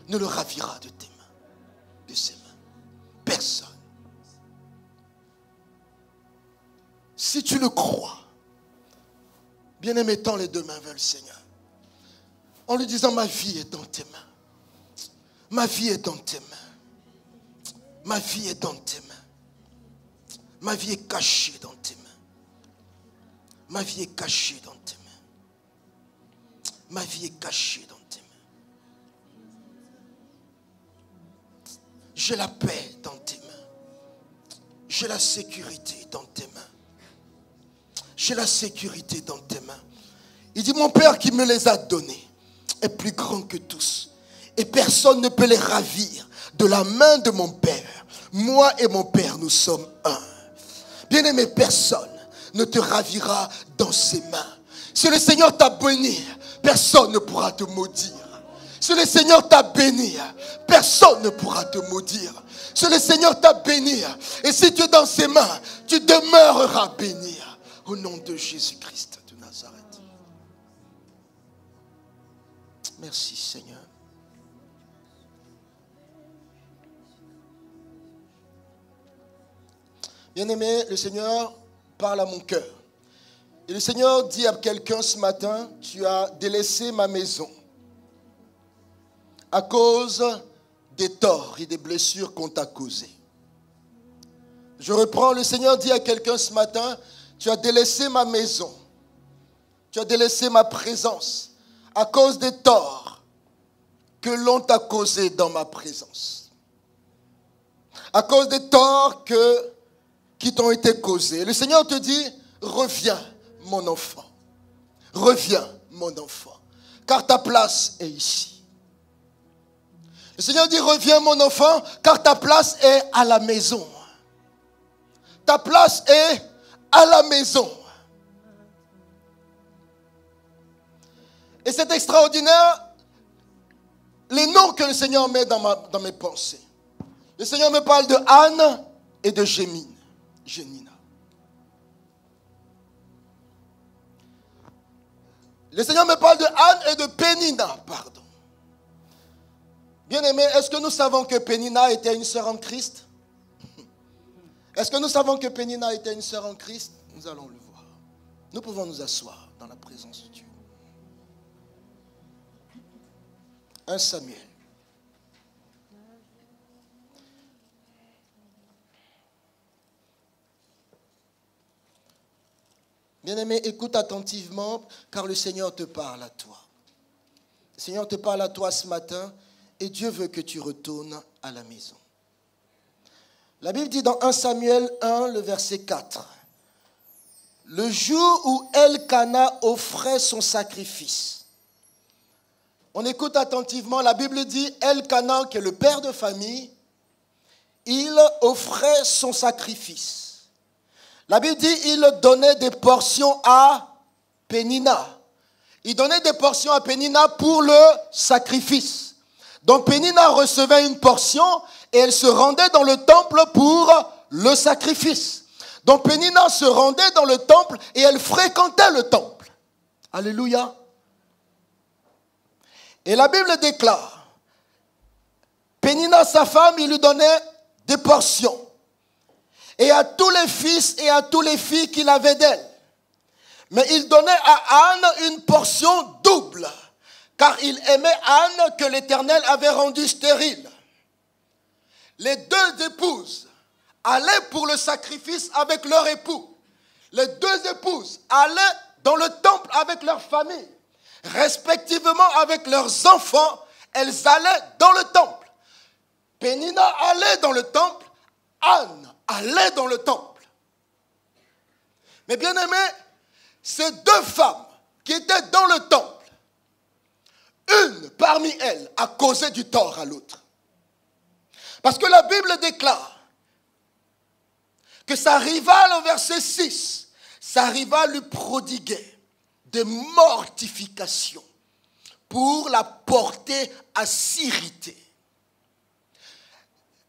ne le ravira de tes mains, de ses mains. Personne. Si tu le crois, bien-aimé, tends les deux mains vers le Seigneur. En lui disant, ma vie est dans tes mains. Ma vie est dans tes mains. Ma vie est dans tes mains. Ma vie est cachée dans tes mains. Ma vie est cachée dans tes mains. Ma vie est cachée dans tes mains. J'ai la paix dans tes mains. J'ai la sécurité dans tes mains. J'ai la sécurité dans tes mains. Il dit, mon Père qui me les a donnés est plus grand que tous. Et personne ne peut les ravir de la main de mon Père. Moi et mon Père, nous sommes un. Bien-aimé, personne ne te ravira dans ses mains. Si le Seigneur t'a béni, personne ne pourra te maudire. Si le Seigneur t'a béni, personne ne pourra te maudire. Si le Seigneur t'a béni, et si tu es dans ses mains, tu demeureras béni. Au nom de Jésus-Christ de Nazareth. Merci Seigneur. Bien-aimé, le Seigneur parle à mon cœur. Et le Seigneur dit à quelqu'un ce matin, tu as délaissé ma maison à cause des torts et des blessures qu'on t'a causés. Je reprends, le Seigneur dit à quelqu'un ce matin, tu as délaissé ma maison, tu as délaissé ma présence à cause des torts que l'on t'a causés dans ma présence. À cause des torts qui t'ont été causés. Le Seigneur te dit, reviens mon enfant. Reviens mon enfant. Car ta place est ici. Le Seigneur dit, reviens mon enfant, car ta place est à la maison. Ta place est à la maison. Et c'est extraordinaire, les noms que le Seigneur met dans mes pensées. Le Seigneur me parle de Anne et de Génina. Le Seigneur me parle de Anne et de Pénina, pardon. Bien-aimés, est-ce que nous savons que Pénina était une sœur en Christ? Est-ce que nous savons que Pénina était une sœur en Christ? Nous allons le voir. Nous pouvons nous asseoir dans la présence de Dieu. 1 Samuel. Bien-aimé, écoute attentivement, car le Seigneur te parle à toi. Le Seigneur te parle à toi ce matin, et Dieu veut que tu retournes à la maison. La Bible dit dans 1 Samuel 1, le verset 4, « Le jour où Elkana offrait son sacrifice. » On écoute attentivement, la Bible dit, Elkana, qui est le père de famille, il offrait son sacrifice. La Bible dit, il donnait des portions à Pénina. Il donnait des portions à Pénina pour le sacrifice. Donc Pénina recevait une portion et elle se rendait dans le temple pour le sacrifice. Donc Pénina se rendait dans le temple et elle fréquentait le temple. Alléluia. Et la Bible déclare, Pénina, sa femme, il lui donnait des portions. Et à tous les fils et à toutes les filles qu'il avait d'elle. Mais il donnait à Anne une portion double, car il aimait Anne que l'Éternel avait rendue stérile. Les deux épouses allaient pour le sacrifice avec leur époux. Les deux épouses allaient dans le temple avec leur famille. Respectivement avec leurs enfants, elles allaient dans le temple. Pénina allait dans le temple, Anne allait dans le temple. Mais bien aimé, ces deux femmes qui étaient dans le temple, une parmi elles a causé du tort à l'autre. Parce que la Bible déclare que sa rivale au verset 6, s'arriva à lui prodiguer des mortifications pour la porter à s'irriter.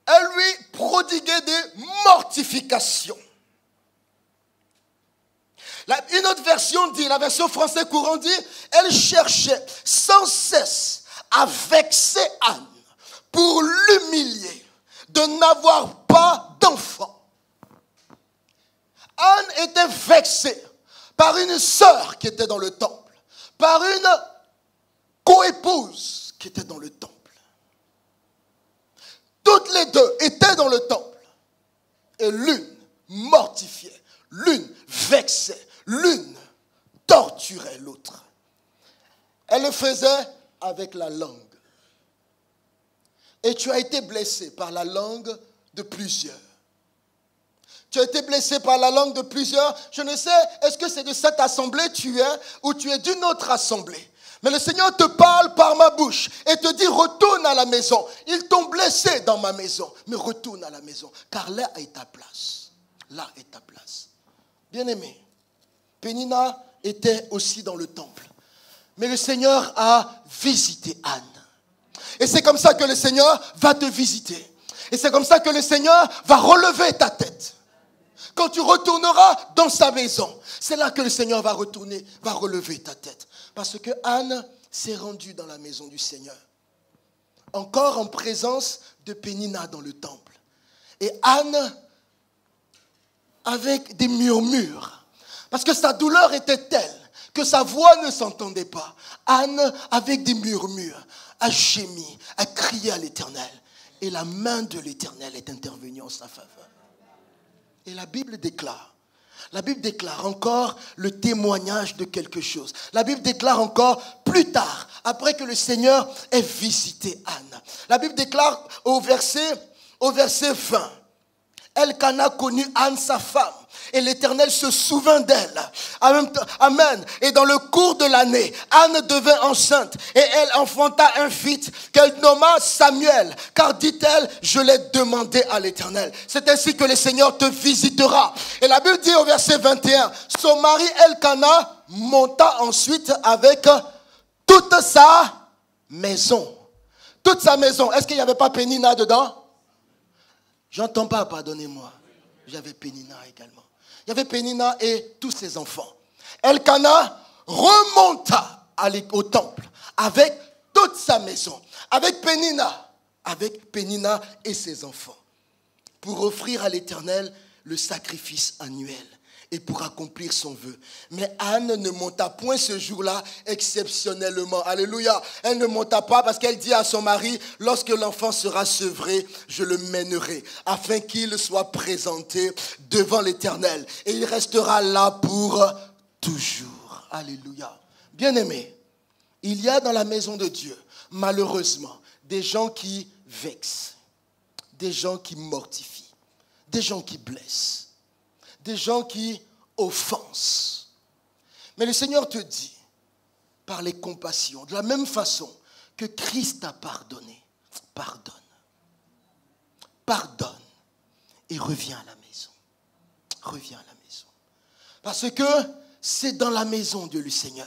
Elle lui prodiguait des mortifications. Une autre version dit, la version français courant dit, elle cherchait sans cesse à vexer Anne pour l'humilier de n'avoir pas d'enfant. Anne était vexée par une sœur qui était dans le temple, par une coépouse qui était dans le temple. Toutes les deux étaient dans le temple. Et l'une mortifiait, l'une vexait, l'une torturait l'autre. Elle le faisait avec la langue. Et tu as été blessé par la langue de plusieurs. Tu as été blessé par la langue de plusieurs. Je ne sais, est-ce que c'est de cette assemblée tu es ou tu es d'une autre assemblée? Mais le Seigneur te parle par ma bouche et te dit retourne à la maison. Ils t'ont blessé dans ma maison, mais retourne à la maison. Car là est ta place. Là est ta place. Bien-aimé, Pénina était aussi dans le temple. Mais le Seigneur a visité Anne. Et c'est comme ça que le Seigneur va te visiter. Et c'est comme ça que le Seigneur va relever ta tête. Quand tu retourneras dans sa maison, c'est là que le Seigneur va relever ta tête. Parce que Anne s'est rendue dans la maison du Seigneur. Encore en présence de Pénina dans le temple. Et Anne, avec des murmures, parce que sa douleur était telle que sa voix ne s'entendait pas. Anne, avec des murmures, a gémi, a crié à l'Éternel. Et la main de l'Éternel est intervenue en sa faveur. Et la Bible déclare encore le témoignage de quelque chose. La Bible déclare encore plus tard, après que le Seigneur ait visité Anne. La Bible déclare au verset 20, Elkana connut Anne sa femme. Et l'Éternel se souvint d'elle. Amen. Et dans le cours de l'année, Anne devint enceinte. Et elle enfanta un fils qu'elle nomma Samuel. Car dit-elle, je l'ai demandé à l'Éternel. C'est ainsi que le Seigneur te visitera. Et la Bible dit au verset 21, son mari Elkana monta ensuite avec toute sa maison. Toute sa maison. Est-ce qu'il n'y avait pas Pénina dedans? J'entends pas, pardonnez-moi. J'avais Pénina également. Il y avait Pénina et tous ses enfants. Elkana remonta au temple avec toute sa maison, avec Pénina et ses enfants, pour offrir à l'Éternel le sacrifice annuel et pour accomplir son vœu. Mais Anne ne monta point ce jour-là exceptionnellement. Alléluia. Elle ne monta pas parce qu'elle dit à son mari, lorsque l'enfant sera sevré, je le mènerai, afin qu'il soit présenté devant l'Éternel. Et il restera là pour toujours. Alléluia. Bien-aimés, il y a dans la maison de Dieu, malheureusement, des gens qui vexent, des gens qui mortifient, des gens qui blessent, des gens qui offensent. Mais le Seigneur te dit, par les compassions, de la même façon que Christ a pardonné, pardonne. Pardonne et reviens à la maison. Reviens à la maison. Parce que c'est dans la maison de le Seigneur.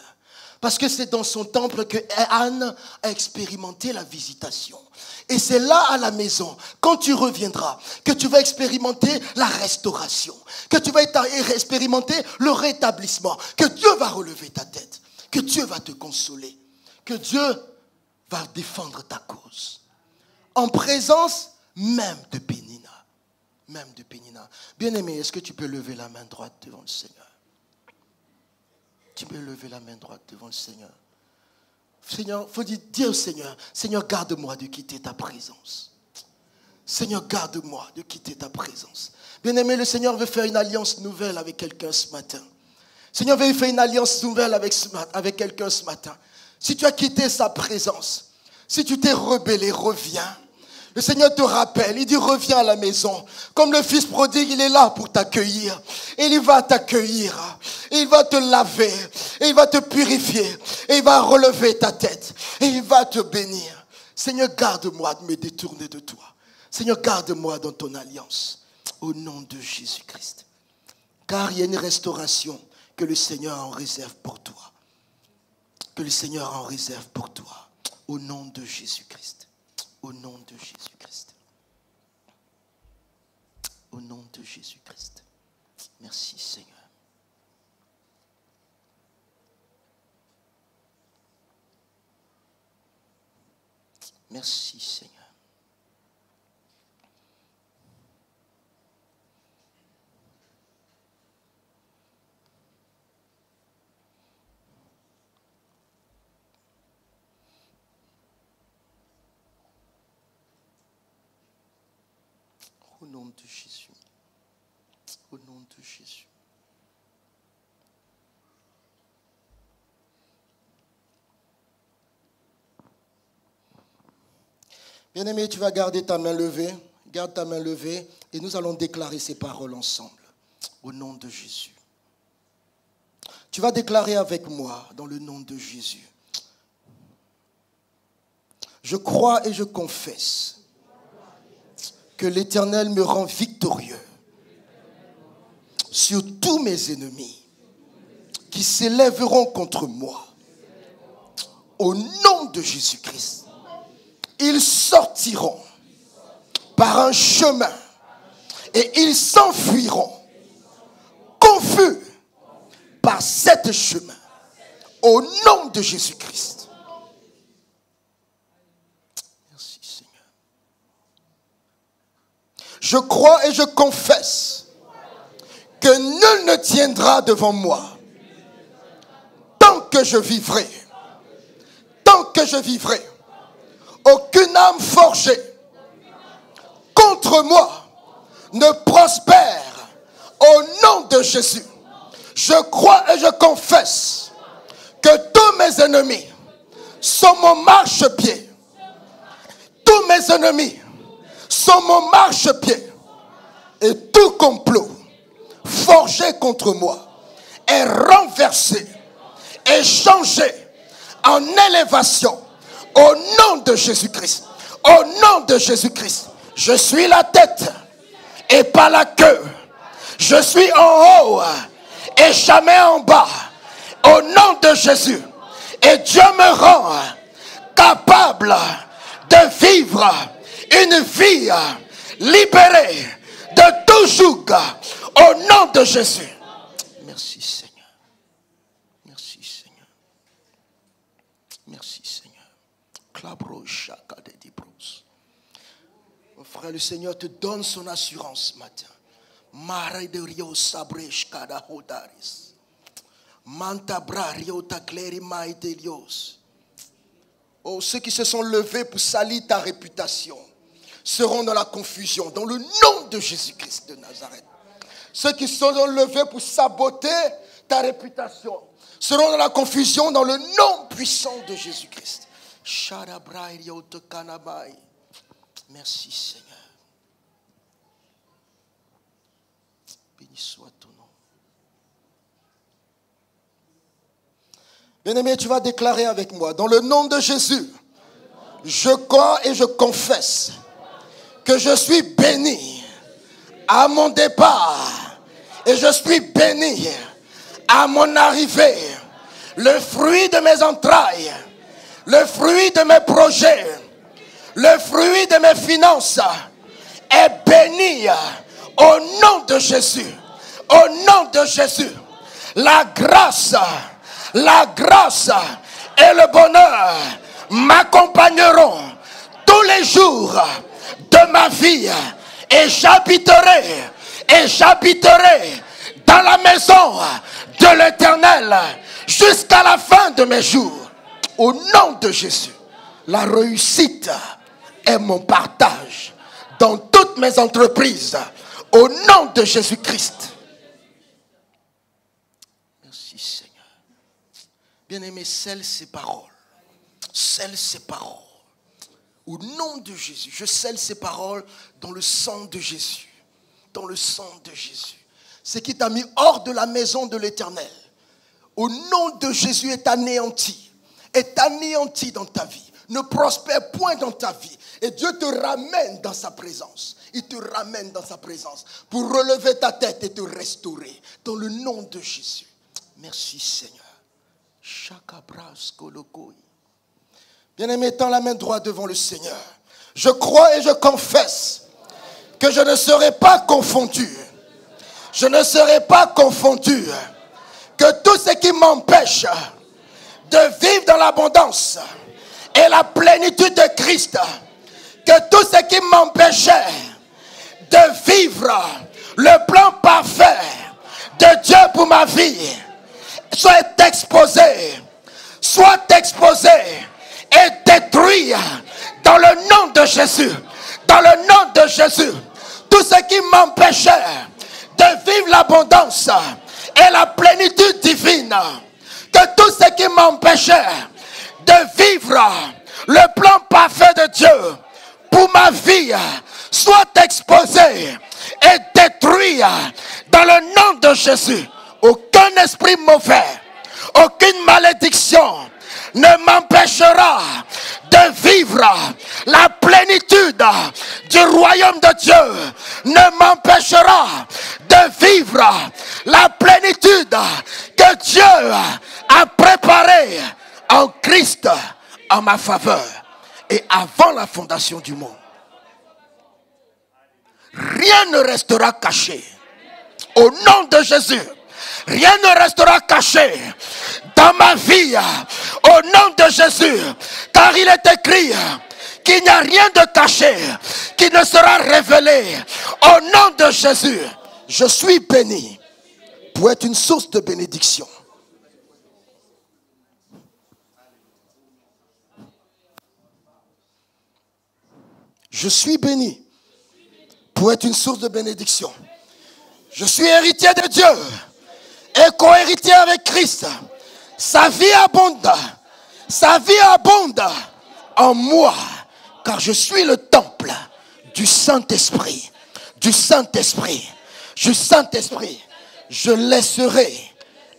Parce que c'est dans son temple que Anne a expérimenté la visitation. Et c'est là à la maison, quand tu reviendras, que tu vas expérimenter la restauration, que tu vas expérimenter le rétablissement, que Dieu va relever ta tête, que Dieu va te consoler, que Dieu va défendre ta cause. En présence même de Pénina. Même de Pénina. Bien-aimé, est-ce que tu peux lever la main droite devant le Seigneur? Tu peux lever la main droite devant le Seigneur. Seigneur, il faut dire au Seigneur, Seigneur, garde-moi de quitter ta présence. Seigneur, garde-moi de quitter ta présence. Bien-aimé, le Seigneur veut faire une alliance nouvelle avec quelqu'un ce matin. Seigneur veut faire une alliance nouvelle avec quelqu'un ce matin. Si tu as quitté sa présence, si tu t'es rebellé, reviens. Le Seigneur te rappelle, il dit reviens à la maison. Comme le fils prodigue, il est là pour t'accueillir. Et il va t'accueillir. Et il va te laver. Et il va te purifier. Et il va relever ta tête. Et il va te bénir. Seigneur, garde-moi de me détourner de toi. Seigneur, garde-moi dans ton alliance. Au nom de Jésus-Christ. Car il y a une restauration que le Seigneur a en réserve pour toi. Que le Seigneur a en réserve pour toi. Au nom de Jésus-Christ. Au nom de Jésus-Christ. Au nom de Jésus-Christ. Merci Seigneur. Merci Seigneur. Au nom de Jésus. Au nom de Jésus. Bien-aimé, tu vas garder ta main levée. Garde ta main levée et nous allons déclarer ces paroles ensemble. Au nom de Jésus. Tu vas déclarer avec moi dans le nom de Jésus. Je crois et je confesse que l'Éternel me rend victorieux sur tous mes ennemis qui s'élèveront contre moi. Au nom de Jésus-Christ, ils sortiront par un chemin et ils s'enfuiront confus par cet chemin. Au nom de Jésus-Christ. Merci Seigneur. Je crois et je confesse que nul ne tiendra devant moi tant que je vivrai. Tant que je vivrai. Aucune âme forgée contre moi ne prospère au nom de Jésus. Je crois et je confesse que tous mes ennemis sont mon marchepied. Tous mes ennemis sont mon marchepied. Et tout complot forgé contre moi est renversé et changé en élévation au nom de Jésus-Christ. Au nom de Jésus-Christ. Je suis la tête et pas la queue. Je suis en haut et jamais en bas. Au nom de Jésus. Et Dieu me rend capable de vivre une vie libérée de tout joug. Au nom de Jésus. Merci Seigneur. Merci Seigneur. Merci Seigneur. Mon frère, le Seigneur te donne son assurance ce matin. Oh, ceux qui se sont levés pour salir ta réputation seront dans la confusion, dans le nom de Jésus-Christ de Nazareth. Ceux qui se sont levés pour saboter ta réputation seront dans la confusion, dans le nom puissant de Jésus-Christ. Merci Seigneur. Béni soit ton nom. Bien-aimé, tu vas déclarer avec moi, dans le nom de Jésus, je crois et je confesse que je suis béni à mon départ et je suis béni à mon arrivée. Le fruit de mes entrailles, le fruit de mes projets, le fruit de mes finances est béni au nom de Jésus. Au nom de Jésus. La grâce et le bonheur m'accompagneront tous les jours de ma vie et j'habiterai dans la maison de l'Éternel jusqu'à la fin de mes jours. Au nom de Jésus, la réussite est mon partage dans toutes mes entreprises. Au nom de Jésus-Christ. Merci Seigneur. Bien-aimé, scelle ces paroles. Scelle ces paroles. Au nom de Jésus, je scelle ces paroles dans le sang de Jésus. Dans le sang de Jésus. Ce qui t'a mis hors de la maison de l'Éternel, au nom de Jésus, est anéanti. Est anéanti dans ta vie. ne prospère point dans ta vie. Et Dieu te ramène dans sa présence. Il te ramène dans sa présence pour relever ta tête et te restaurer. Dans le nom de Jésus. Merci Seigneur. Bien-aimé, tends la main droite devant le Seigneur. Je crois et je confesse que je ne serai pas confondu. Je ne serai pas confondu. Que tout ce qui m'empêche de vivre dans l'abondance et la plénitude de Christ, que tout ce qui m'empêchait de vivre le plan parfait de Dieu pour ma vie soit exposé et détruit dans le nom de Jésus. Dans le nom de Jésus, tout ce qui m'empêchait de vivre l'abondance et la plénitude divine, que tout ce qui m'empêchait de vivre le plan parfait de Dieu pour ma vie soit exposé et détruit dans le nom de Jésus. Aucun esprit mauvais, aucune malédiction ne m'empêchera de vivre la plénitude du royaume de Dieu, ne m'empêchera de vivre la plénitude que Dieu a préparée en Christ en ma faveur et avant la fondation du monde. Rien ne restera caché. Au nom de Jésus, rien ne restera caché dans ma vie. Au nom de Jésus, car il est écrit qu'il n'y a rien de caché qui ne sera révélé. Au nom de Jésus, je suis béni pour être une source de bénédiction. Je suis béni pour être une source de bénédiction. Je suis héritier de Dieu et co-héritier avec Christ. Sa vie abonde. Sa vie abonde en moi, car je suis le temple du Saint-Esprit. Du Saint-Esprit. Du Saint-Esprit. Je laisserai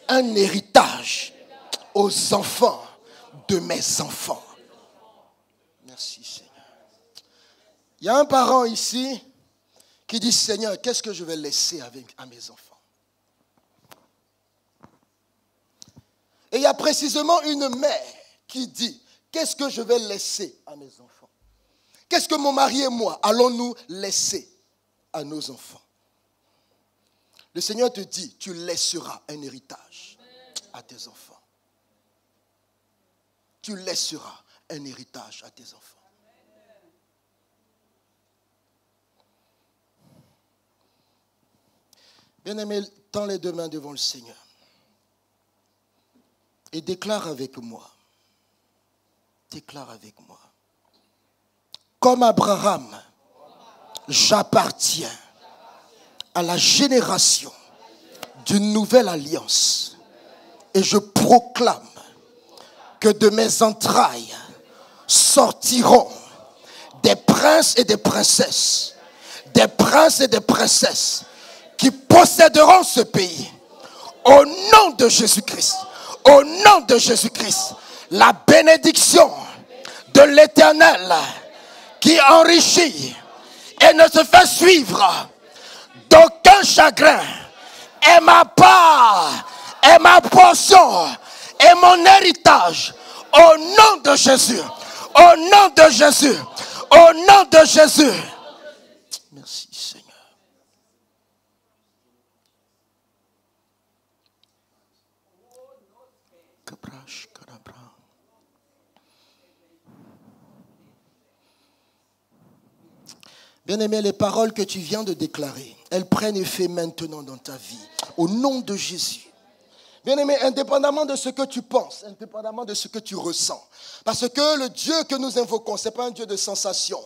un héritage aux enfants de mes enfants. Merci Seigneur. Il y a un parent ici qui dit, Seigneur, qu'est-ce que je vais laisser à mes enfants? Et il y a précisément une mère qui dit, qu'est-ce que je vais laisser à mes enfants? Qu'est-ce que mon mari et moi allons-nous laisser à nos enfants? Le Seigneur te dit, tu laisseras un héritage à tes enfants. Tu laisseras un héritage à tes enfants. Bien-aimé, tends les deux mains devant le Seigneur et déclare avec moi. Déclare avec moi. Comme Abraham, j'appartiens à la génération d'une nouvelle alliance et je proclame que de mes entrailles sortiront des princes et des princesses qui posséderont ce pays. Au nom de Jésus-Christ, au nom de Jésus-Christ, la bénédiction de l'Éternel qui enrichit et ne se fait suivre d'aucun chagrin est ma part, est ma portion, est mon héritage. Au nom de Jésus, au nom de Jésus, au nom de Jésus. Merci Seigneur. Bien-aimé, les paroles que tu viens de déclarer, elles prennent effet maintenant dans ta vie. Au nom de Jésus. Bien-aimé, indépendamment de ce que tu penses, indépendamment de ce que tu ressens, parce que le Dieu que nous invoquons, ce n'est pas un Dieu de sensation.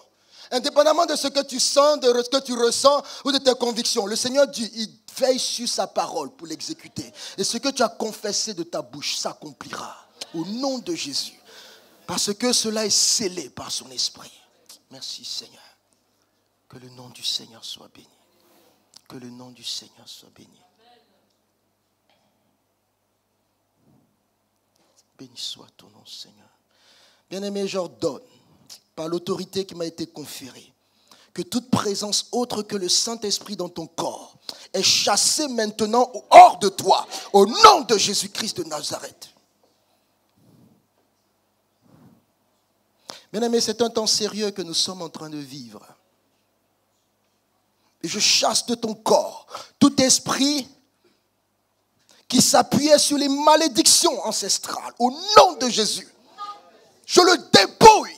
Indépendamment de ce que tu sens, de ce que tu ressens ou de tes convictions, le Seigneur dit, il veille sur sa parole pour l'exécuter. Et ce que tu as confessé de ta bouche s'accomplira. Au nom de Jésus. Parce que cela est scellé par son esprit. Merci Seigneur. Que le nom du Seigneur soit béni. Que le nom du Seigneur soit béni. Béni soit ton nom, Seigneur. Bien-aimé, j'ordonne, par l'autorité qui m'a été conférée, que toute présence autre que le Saint-Esprit dans ton corps est chassée maintenant hors de toi, au nom de Jésus-Christ de Nazareth. Bien-aimé, c'est un temps sérieux que nous sommes en train de vivre. Et je chasse de ton corps tout esprit qui s'appuyait sur les malédictions ancestrales, au nom de Jésus. Je le dépouille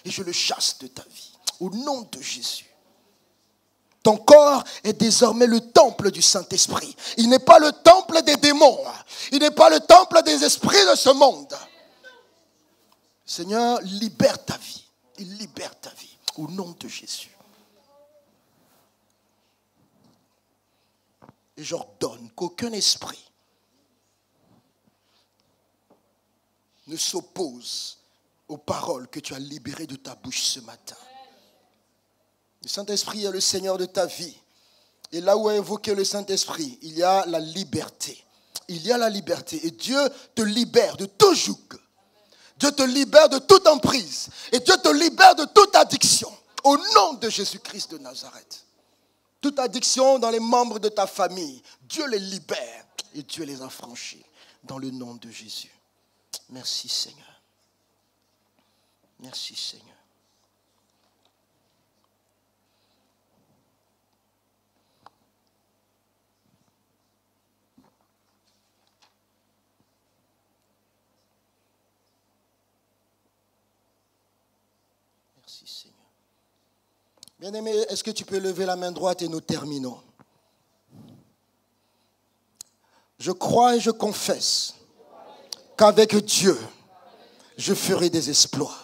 et je le chasse de ta vie, au nom de Jésus. Ton corps est désormais le temple du Saint-Esprit. Il n'est pas le temple des démons. Il n'est pas le temple des esprits de ce monde. Seigneur, libère ta vie. Il libère ta vie, au nom de Jésus. Et j'ordonne qu'aucun esprit ne s'oppose aux paroles que tu as libérées de ta bouche ce matin. Le Saint-Esprit est le Seigneur de ta vie. Et là où est évoqué le Saint-Esprit, il y a la liberté. Il y a la liberté. Et Dieu te libère de tout joug. Dieu te libère de toute emprise. Et Dieu te libère de toute addiction. Au nom de Jésus-Christ de Nazareth. Toute addiction dans les membres de ta famille, Dieu les libère. Et Dieu les a franchis. Dans le nom de Jésus. Merci Seigneur. Merci Seigneur. Merci Seigneur. Bien-aimé, est-ce que tu peux lever la main droite et nous terminons? Je crois et je confesse qu'avec Dieu, je ferai des exploits.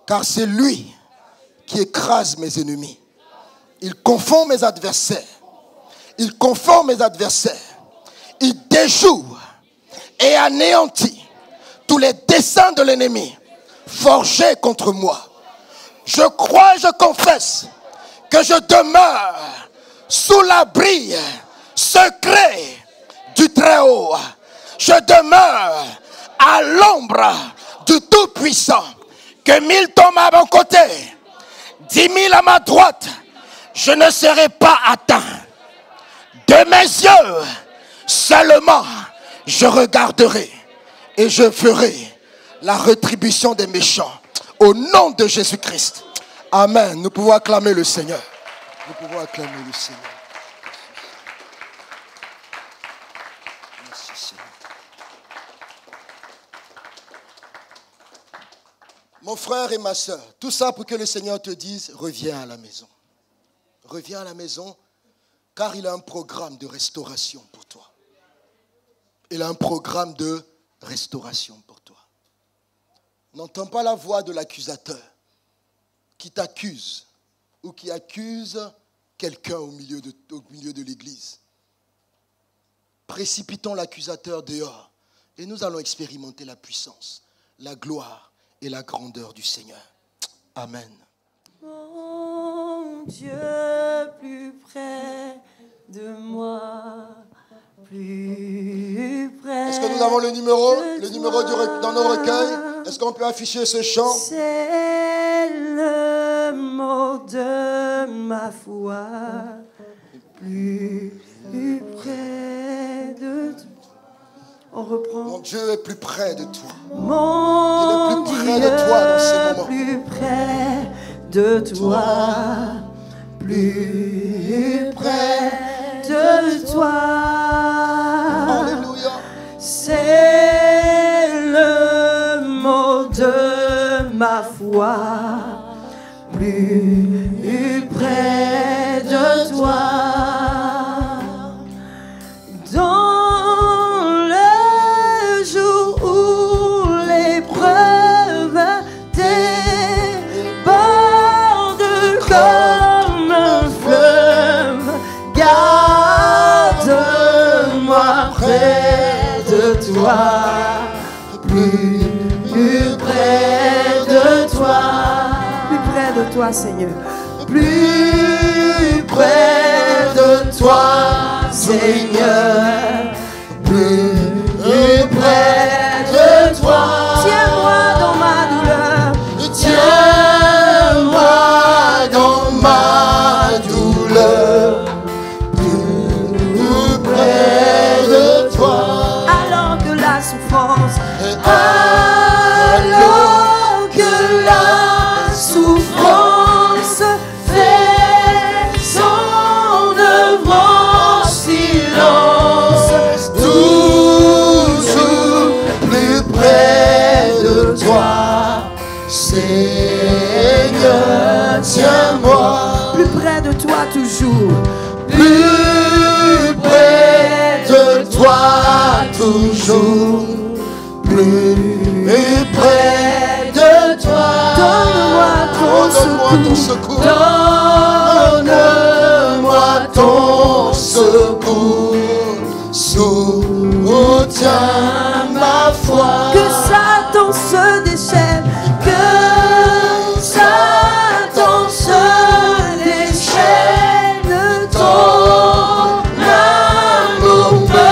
Car c'est lui qui écrase mes ennemis. Il confond mes adversaires. Il confond mes adversaires. Il déjoue et anéantit tous les desseins de l'ennemi forgés contre moi. Je crois et je confesse que je demeure sous l'abri secret du Très-Haut. Je demeure à l'ombre du Tout-Puissant. Que 1000 tombent à mon côté, 10 000 à ma droite, je ne serai pas atteint. De mes yeux seulement, je regarderai et je ferai la rétribution des méchants. Au nom de Jésus-Christ. Amen. Nous pouvons acclamer le Seigneur. Nous pouvons acclamer le Seigneur. Merci Seigneur. Mon frère et ma soeur, tout ça pour que le Seigneur te dise, reviens à la maison. Reviens à la maison, car il a un programme de restauration pour toi. Il a un programme de restauration pour toi. N'entends pas la voix de l'accusateur qui t'accuse ou qui accuse quelqu'un au milieu de l'église. Précipitons l'accusateur dehors et nous allons expérimenter la puissance, la gloire et la grandeur du Seigneur. Amen. Mon Dieu, plus près de moi, plus près. Est-ce que nous avons le numéro dans nos recueils? Est-ce qu'on peut afficher ce chant? C'est le mot de ma foi, plus près de toi. On reprend. Mon Dieu est plus près de toi. Mon Il est plus près de toi dans ces moments. Plus près de toi, plus près de toi. Alléluia. C'est le mot de ma foi, plus près de toi. Dans le jour où l'épreuve déborde comme un fleuve, garde-moi près de toi, plus près de toi, plus près de toi, Seigneur, plus près de toi, Seigneur, plus près de toi. Tiens-moi souffrance. Alors que la souffrance fait son œuvre en silence, toujours plus près de toi, Seigneur, tiens-moi. plus près de toi toujours, Plus près de toi, toujours. Plus près de toi. donne-moi ton secours. Donne-moi Donne-moi ton secours. Soutiens ma foi. Que Satan se déchaîne, que Satan se déchaîne, ton amour me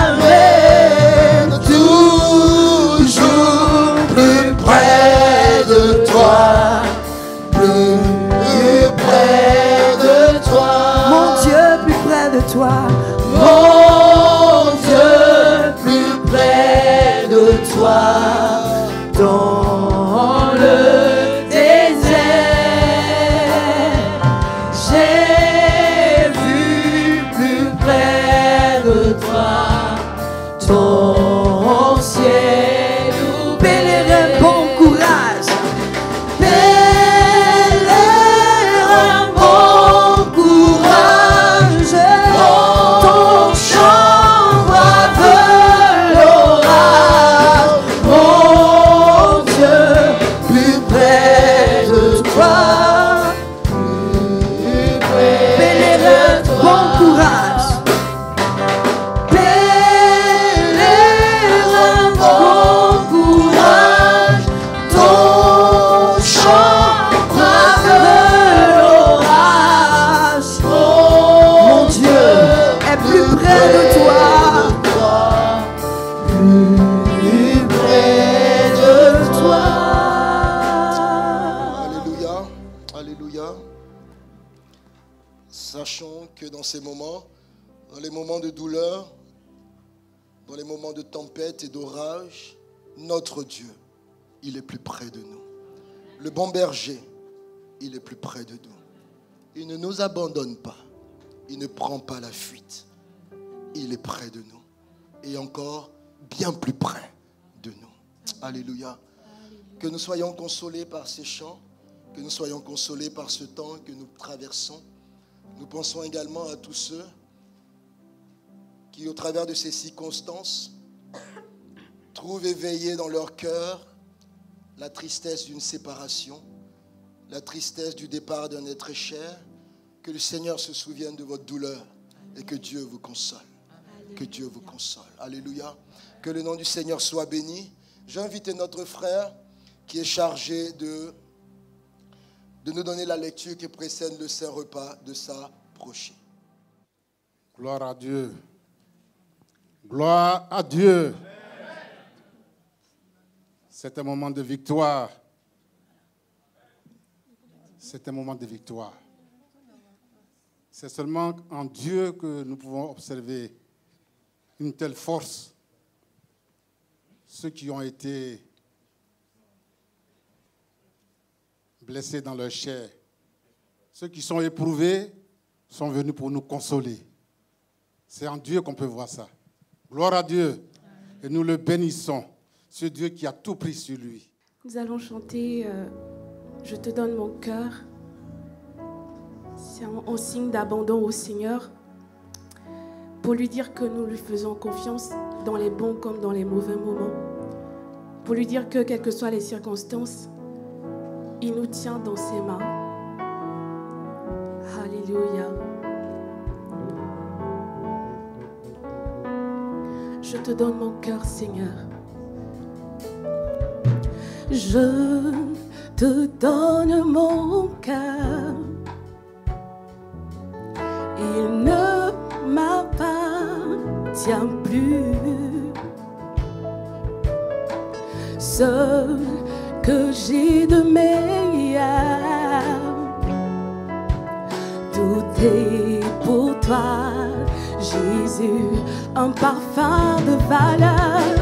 ramène Toujours plus près de toi. Plus près de toi. mon Dieu, plus près de toi, Mon Dieu, plus près de toi. dans le désert. J'ai vu plus près de toi ton ciel où pèlerin, bon courage. Pèlerin, bon courage. Ton chant brave l'orage. Mon Dieu, Plus près de toi. Pèlerin, bon courage. Pèlerin, bon courage. Ton chant brave l'orage. Mon Dieu est plus près de toi. Plus près de toi. Alléluia, alléluia. Sachons que dans ces moments, dans les moments de douleur, dans les moments de tempête et d'orage, notre Dieu, il est plus près de nous. Le bon berger, il est plus près de nous. Il ne nous abandonne pas. Il ne prend pas la fuite. Il est près de nous. Et encore bien plus près de nous. Alléluia. Que nous soyons consolés par ces chants, que nous soyons consolés par ce temps que nous traversons. Nous pensons également à tous ceux qui, au travers de ces circonstances, trouvent éveillé dans leur cœur la tristesse d'une séparation, la tristesse du départ d'un être cher. Que le Seigneur se souvienne de votre douleur et que Dieu vous console. Que Dieu vous console. Alléluia. Que le nom du Seigneur soit béni. J'invite notre frère qui est chargé de nous donner la lecture qui précède le saint repas de s'approcher. Gloire à Dieu. Gloire à Dieu. C'est un moment de victoire. C'est un moment de victoire. C'est seulement en Dieu que nous pouvons observer une telle force. Ceux qui ont été blessés dans leur chair, ceux qui sont éprouvés sont venus pour nous consoler. C'est en Dieu qu'on peut voir ça. Gloire à Dieu. Et nous le bénissons. Ce Dieu qui a tout pris sur lui. Nous allons chanter Je te donne mon cœur. C'est en signe d'abandon au Seigneur, pour lui dire que nous lui faisons confiance dans les bons comme dans les mauvais moments, pour lui dire que quelles que soient les circonstances, il nous tient dans ses mains. Alléluia. Je te donne mon cœur, Seigneur. Je te donne mon cœur. Il ne m'appartient plus. Ce que j'ai de meilleur, tout est pour toi, Jésus, un parfum de valeur.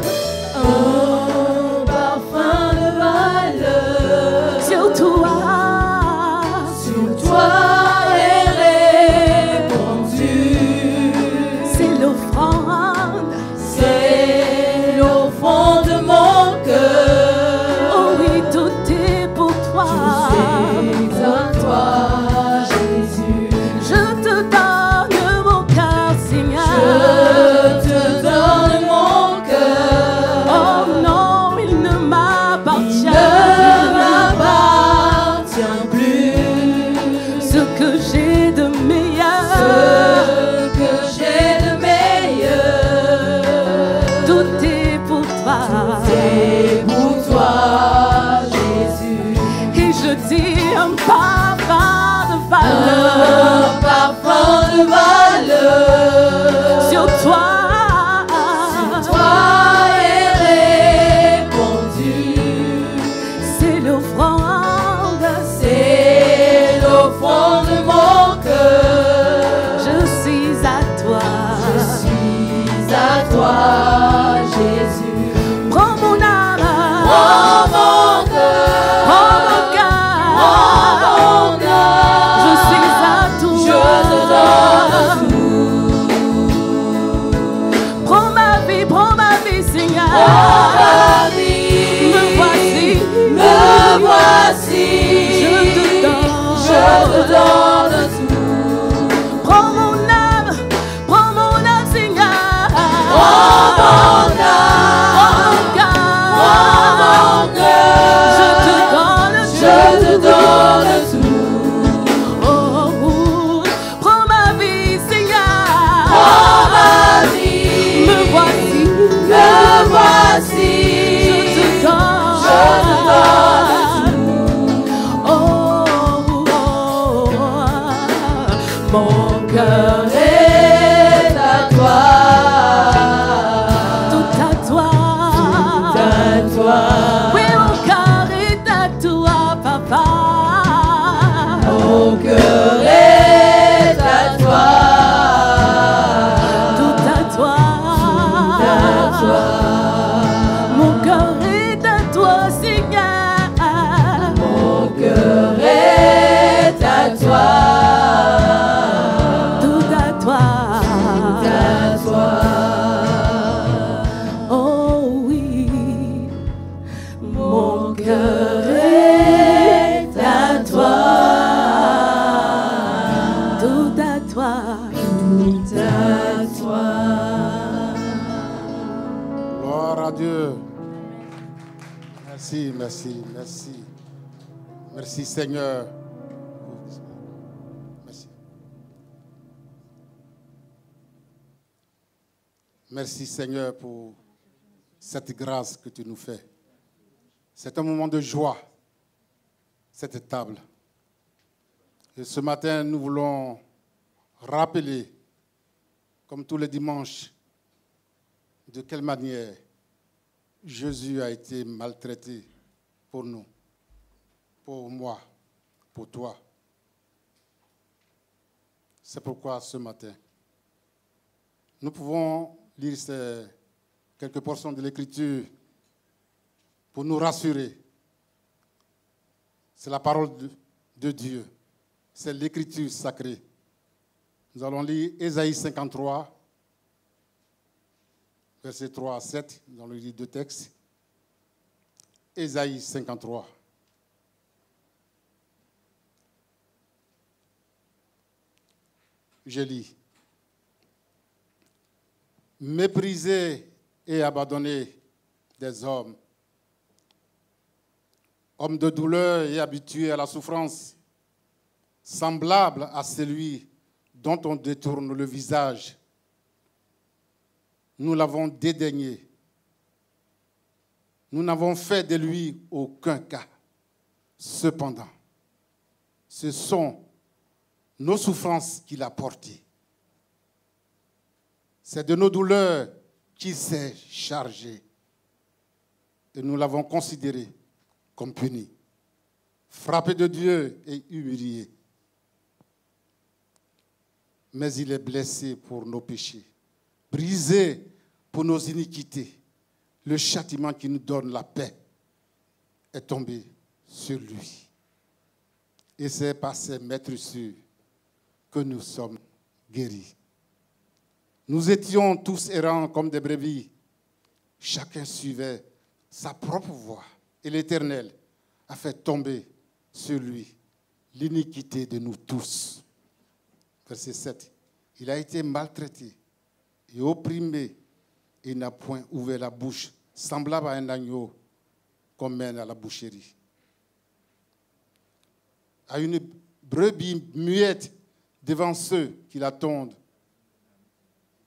Un parfum de valeur. Sur toi est répandu. C'est l'offrande de mon cœur. Oh oui, tout est pour toi. Tout est à toi, Jésus. Je te donne mon cœur, Seigneur. Je te donne mon cœur. Oh non, il ne m'appartient plus. Ce que j'ai de meilleur. Tout est pour toi. C'est pour toi, Jésus. Et je dis un parfum de valeur. Un parfum de valeur. Sur toi est répandu. C'est l'offrande de mon cœur. Je suis à toi. Jésus. Prends mon âme, prends mon cœur, je suis à toi. Je te donne tout. Prends ma vie, Seigneur. Me voici. Je te donne tout. Prends mon âme, Seigneur. Je te donne tout. Oh, prends ma vie, Seigneur. Me voici. Je te donne tout. Oh, mon cœur est à toi. Oui, mon cœur est à toi, papa. Mon cœur est à toi. Tout à toi. Mon cœur est à toi, Seigneur. Mon cœur est à toi. Tout à toi. Oh oui. Mon cœur est à toi, tout à toi, tout à toi. Gloire à Dieu. Merci. Merci Seigneur. Merci. Merci Seigneur pour cette grâce que tu nous fais. C'est un moment de joie, cette table. Et ce matin, nous voulons rappeler, comme tous les dimanches, de quelle manière Jésus a été maltraité pour nous, pour moi, pour toi. C'est pourquoi ce matin, nous pouvons lire quelques portions de l'Écriture pour nous rassurer. C'est la parole de Dieu. C'est l'Écriture sacrée. Nous allons lire Ésaïe 53, versets 3 à 7. Nous allons lire deux textes. Ésaïe 53. Je lis. Méprisé et abandonné des hommes, homme de douleur et habitué à la souffrance, semblable à celui dont on détourne le visage. Nous l'avons dédaigné. Nous n'avons fait de lui aucun cas. Cependant, ce sont nos souffrances qu'il a portées. C'est de nos douleurs qu'il s'est chargé. Et nous l'avons considéré comme puni, frappé de Dieu et humilié. mais il est blessé pour nos péchés, brisé pour nos iniquités. Le châtiment qui nous donne la paix est tombé sur lui. Et c'est par ces maîtresses que nous sommes guéris. Nous étions tous errants comme des brebis. Chacun suivait sa propre voie. Et l'Éternel a fait tomber sur lui l'iniquité de nous tous. Verset 7. Il a été maltraité et opprimé et n'a point ouvert la bouche, semblable à un agneau qu'on mène à la boucherie. À une brebis muette devant ceux qui l'attendent,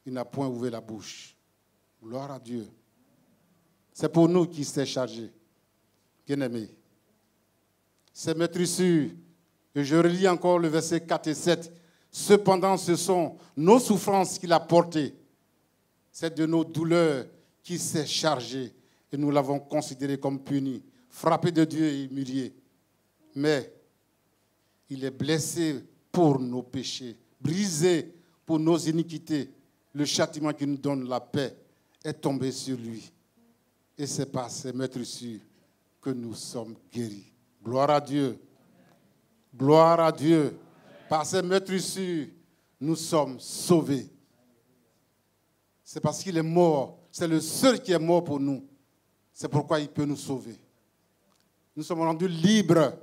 il n'a point ouvert la bouche. Gloire à Dieu. C'est pour nous qu'il s'est chargé. Bien-aimés. C'est maîtrisé. Et je relis encore le verset 4 et 7. Cependant, ce sont nos souffrances qu'il a portées. C'est de nos douleurs qu'il s'est chargé. Et nous l'avons considéré comme puni, frappé de Dieu et humilié. Mais il est blessé pour nos péchés, brisé pour nos iniquités. Le châtiment qui nous donne la paix est tombé sur lui. Et c'est par ces maîtresses que nous sommes guéris. Gloire à Dieu. Gloire à Dieu. Par ces maîtresses, nous sommes sauvés. C'est parce qu'il est mort. C'est le seul qui est mort pour nous. C'est pourquoi il peut nous sauver. Nous sommes rendus libres.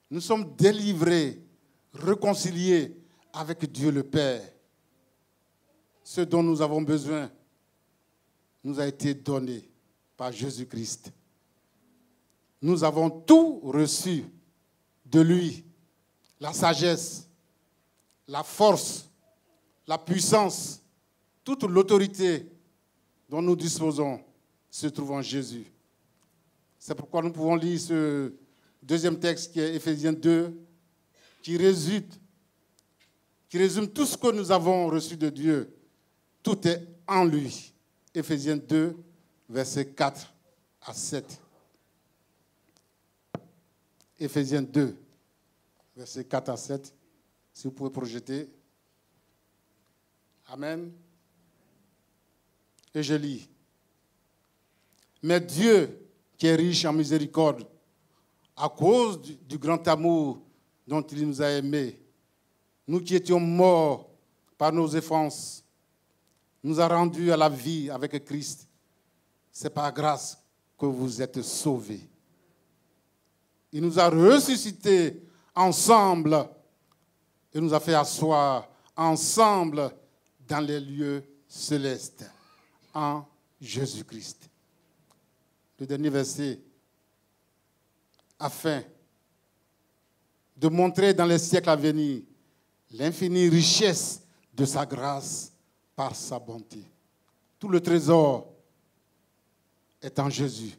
Nous sommes délivrés, réconciliés avec Dieu le Père. Ce dont nous avons besoin nous a été donné par Jésus-Christ. Nous avons tout reçu de lui. La sagesse, la force, la puissance, toute l'autorité dont nous disposons se trouve en Jésus. C'est pourquoi nous pouvons lire ce deuxième texte qui est Éphésiens 2, qui résume tout ce que nous avons reçu de Dieu. Tout est en lui. Éphésiens 2, versets 4 à 7. Éphésiens 2, versets 4 à 7. Si vous pouvez projeter. Amen. Et je lis. Mais Dieu, qui est riche en miséricorde, à cause du grand amour dont il nous a aimés, nous qui étions morts par nos offenses, nous a rendus à la vie avec Christ. C'est par grâce que vous êtes sauvés. Il nous a ressuscités ensemble et nous a fait asseoir ensemble dans les lieux célestes en Jésus-Christ. Le dernier verset, afin de montrer dans les siècles à venir l'infinie richesse de sa grâce par sa bonté. Tout le trésor est en Jésus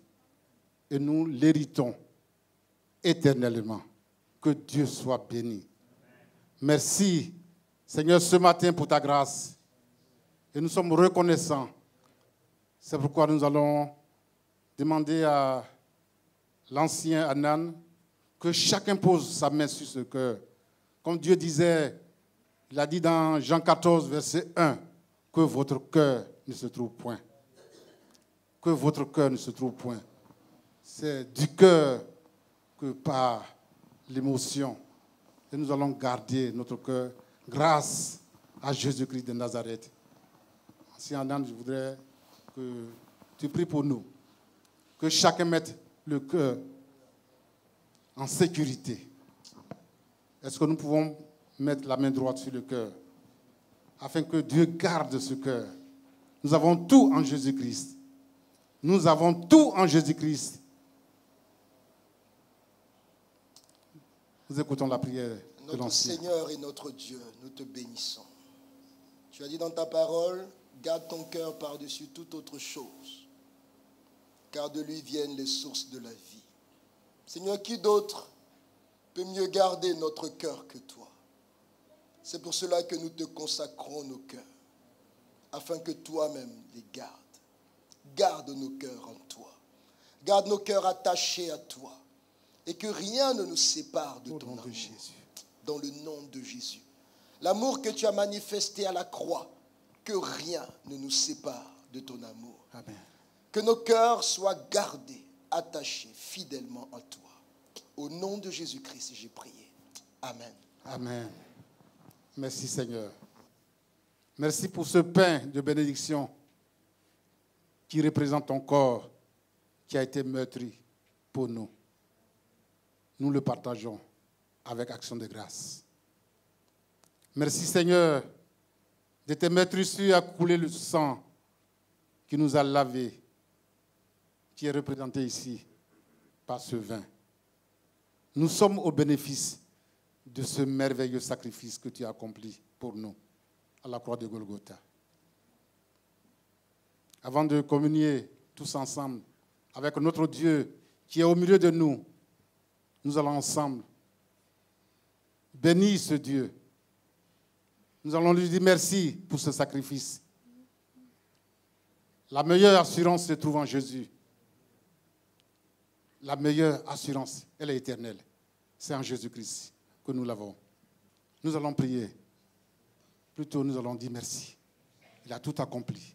et nous l'héritons éternellement. Que Dieu soit béni. Merci, Seigneur, ce matin pour ta grâce. Et nous sommes reconnaissants. C'est pourquoi nous allons demander à l'ancien Anan que chacun pose sa main sur ce cœur. Comme Dieu disait, il a dit dans Jean 14, verset 1, que votre cœur ne se trouve point. Que votre cœur ne se trouve point. C'est du cœur que par l'émotion. Et nous allons garder notre cœur grâce à Jésus-Christ de Nazareth. Ancien Anan, je voudrais que tu pries pour nous. Que chacun mette le cœur en sécurité. Est-ce que nous pouvons mettre la main droite sur le cœur afin que Dieu garde ce cœur? Nous avons tout en Jésus-Christ. Nous avons tout en Jésus-Christ. Nous écoutons la prière de Notre l'ancien. Seigneur et notre Dieu, nous te bénissons. Tu as dit dans ta parole, garde ton cœur par-dessus toute autre chose, car de lui viennent les sources de la vie. Seigneur, qui d'autre peut mieux garder notre cœur que toi? C'est pour cela que nous te consacrons nos cœurs, afin que toi-même les gardes. Garde nos cœurs en toi. Garde nos cœurs attachés à toi. Et que rien ne nous sépare de ton amour. Dans le nom de Jésus. L'amour que tu as manifesté à la croix, que rien ne nous sépare de ton amour. Amen. Que nos cœurs soient gardés, attachés fidèlement à toi. Au nom de Jésus-Christ, j'ai prié. Amen. Amen. Merci Seigneur. Merci pour ce pain de bénédiction qui représente ton corps qui a été meurtri pour nous. Nous le partageons avec action de grâce. Merci Seigneur de tes meurtrissures a coulé le sang qui nous a lavés, qui est représenté ici par ce vin. Nous sommes au bénéfice de ce merveilleux sacrifice que tu as accompli pour nous à la croix de Golgotha. Avant de communier tous ensemble avec notre Dieu qui est au milieu de nous, nous allons ensemble bénir ce Dieu. Nous allons lui dire merci pour ce sacrifice. La meilleure assurance se trouve en Jésus. La meilleure assurance, elle est éternelle. C'est en Jésus-Christ que nous l'avons. Nous allons prier. Plutôt, nous allons dire merci. Il a tout accompli.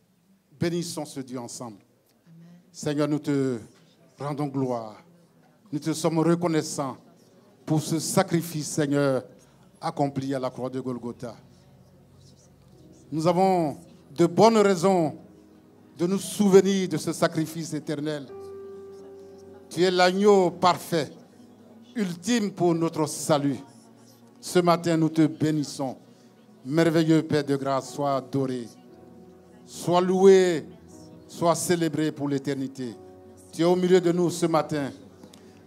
Bénissons ce Dieu ensemble. Amen. Seigneur, nous te rendons gloire. Nous te sommes reconnaissants pour ce sacrifice, Seigneur, accompli à la croix de Golgotha. Nous avons de bonnes raisons de nous souvenir de ce sacrifice éternel. Tu es l'agneau parfait, ultime pour notre salut. Ce matin, nous te bénissons. Merveilleux Père de grâce, sois adoré. Sois loué, sois célébré pour l'éternité. Tu es au milieu de nous ce matin.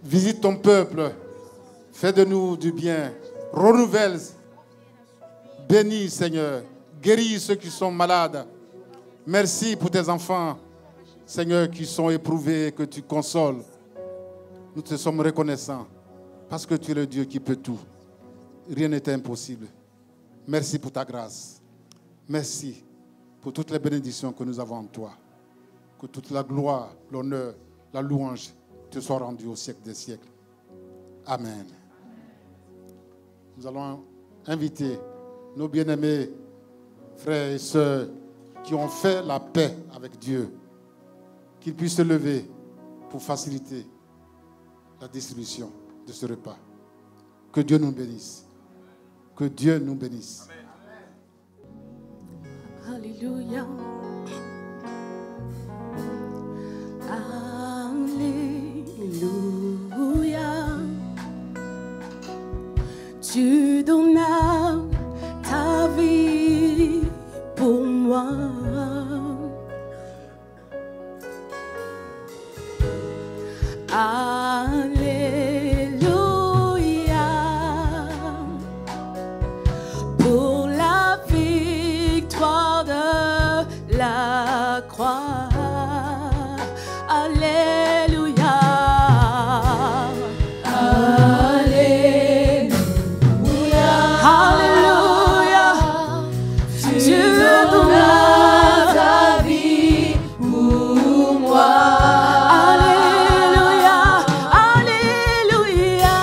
Visite ton peuple. Fais de nous du bien. Renouvelle. Bénis, Seigneur. Guéris ceux qui sont malades. Merci pour tes enfants, Seigneur, qui sont éprouvés et que tu consoles. Nous te sommes reconnaissants parce que tu es le Dieu qui peut tout. Rien n'est impossible. Merci pour ta grâce. Merci pour toutes les bénédictions que nous avons en toi. Que toute la gloire, l'honneur, la louange te soient rendues au siècle des siècles. Amen. Nous allons inviter nos bien-aimés frères et sœurs qui ont fait la paix avec Dieu, qu'ils puissent se lever pour faciliter la distribution de ce repas. Que Dieu nous bénisse. Que Dieu nous bénisse. Alléluia. Alléluia. Tu donnas ta vie pour moi. Alléluia. Pour la victoire de la croix. Alléluia. Alléluia. Alléluia. Tu donnas ta vie pour moi. Alléluia. Alléluia.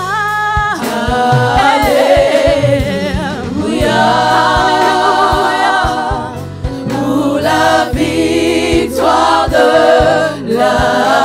Alléluia. Alléluia. Pour la victoire de la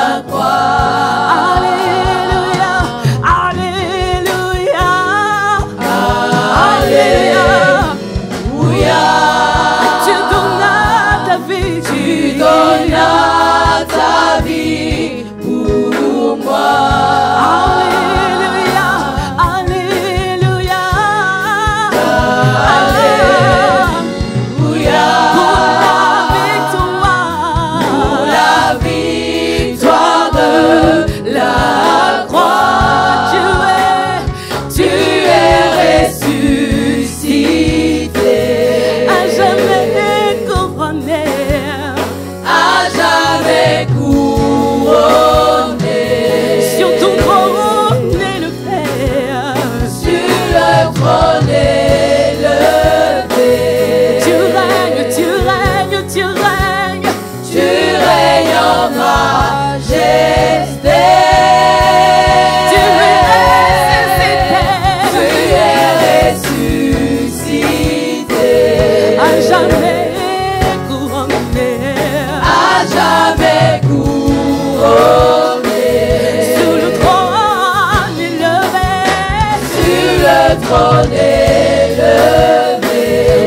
trône élevé.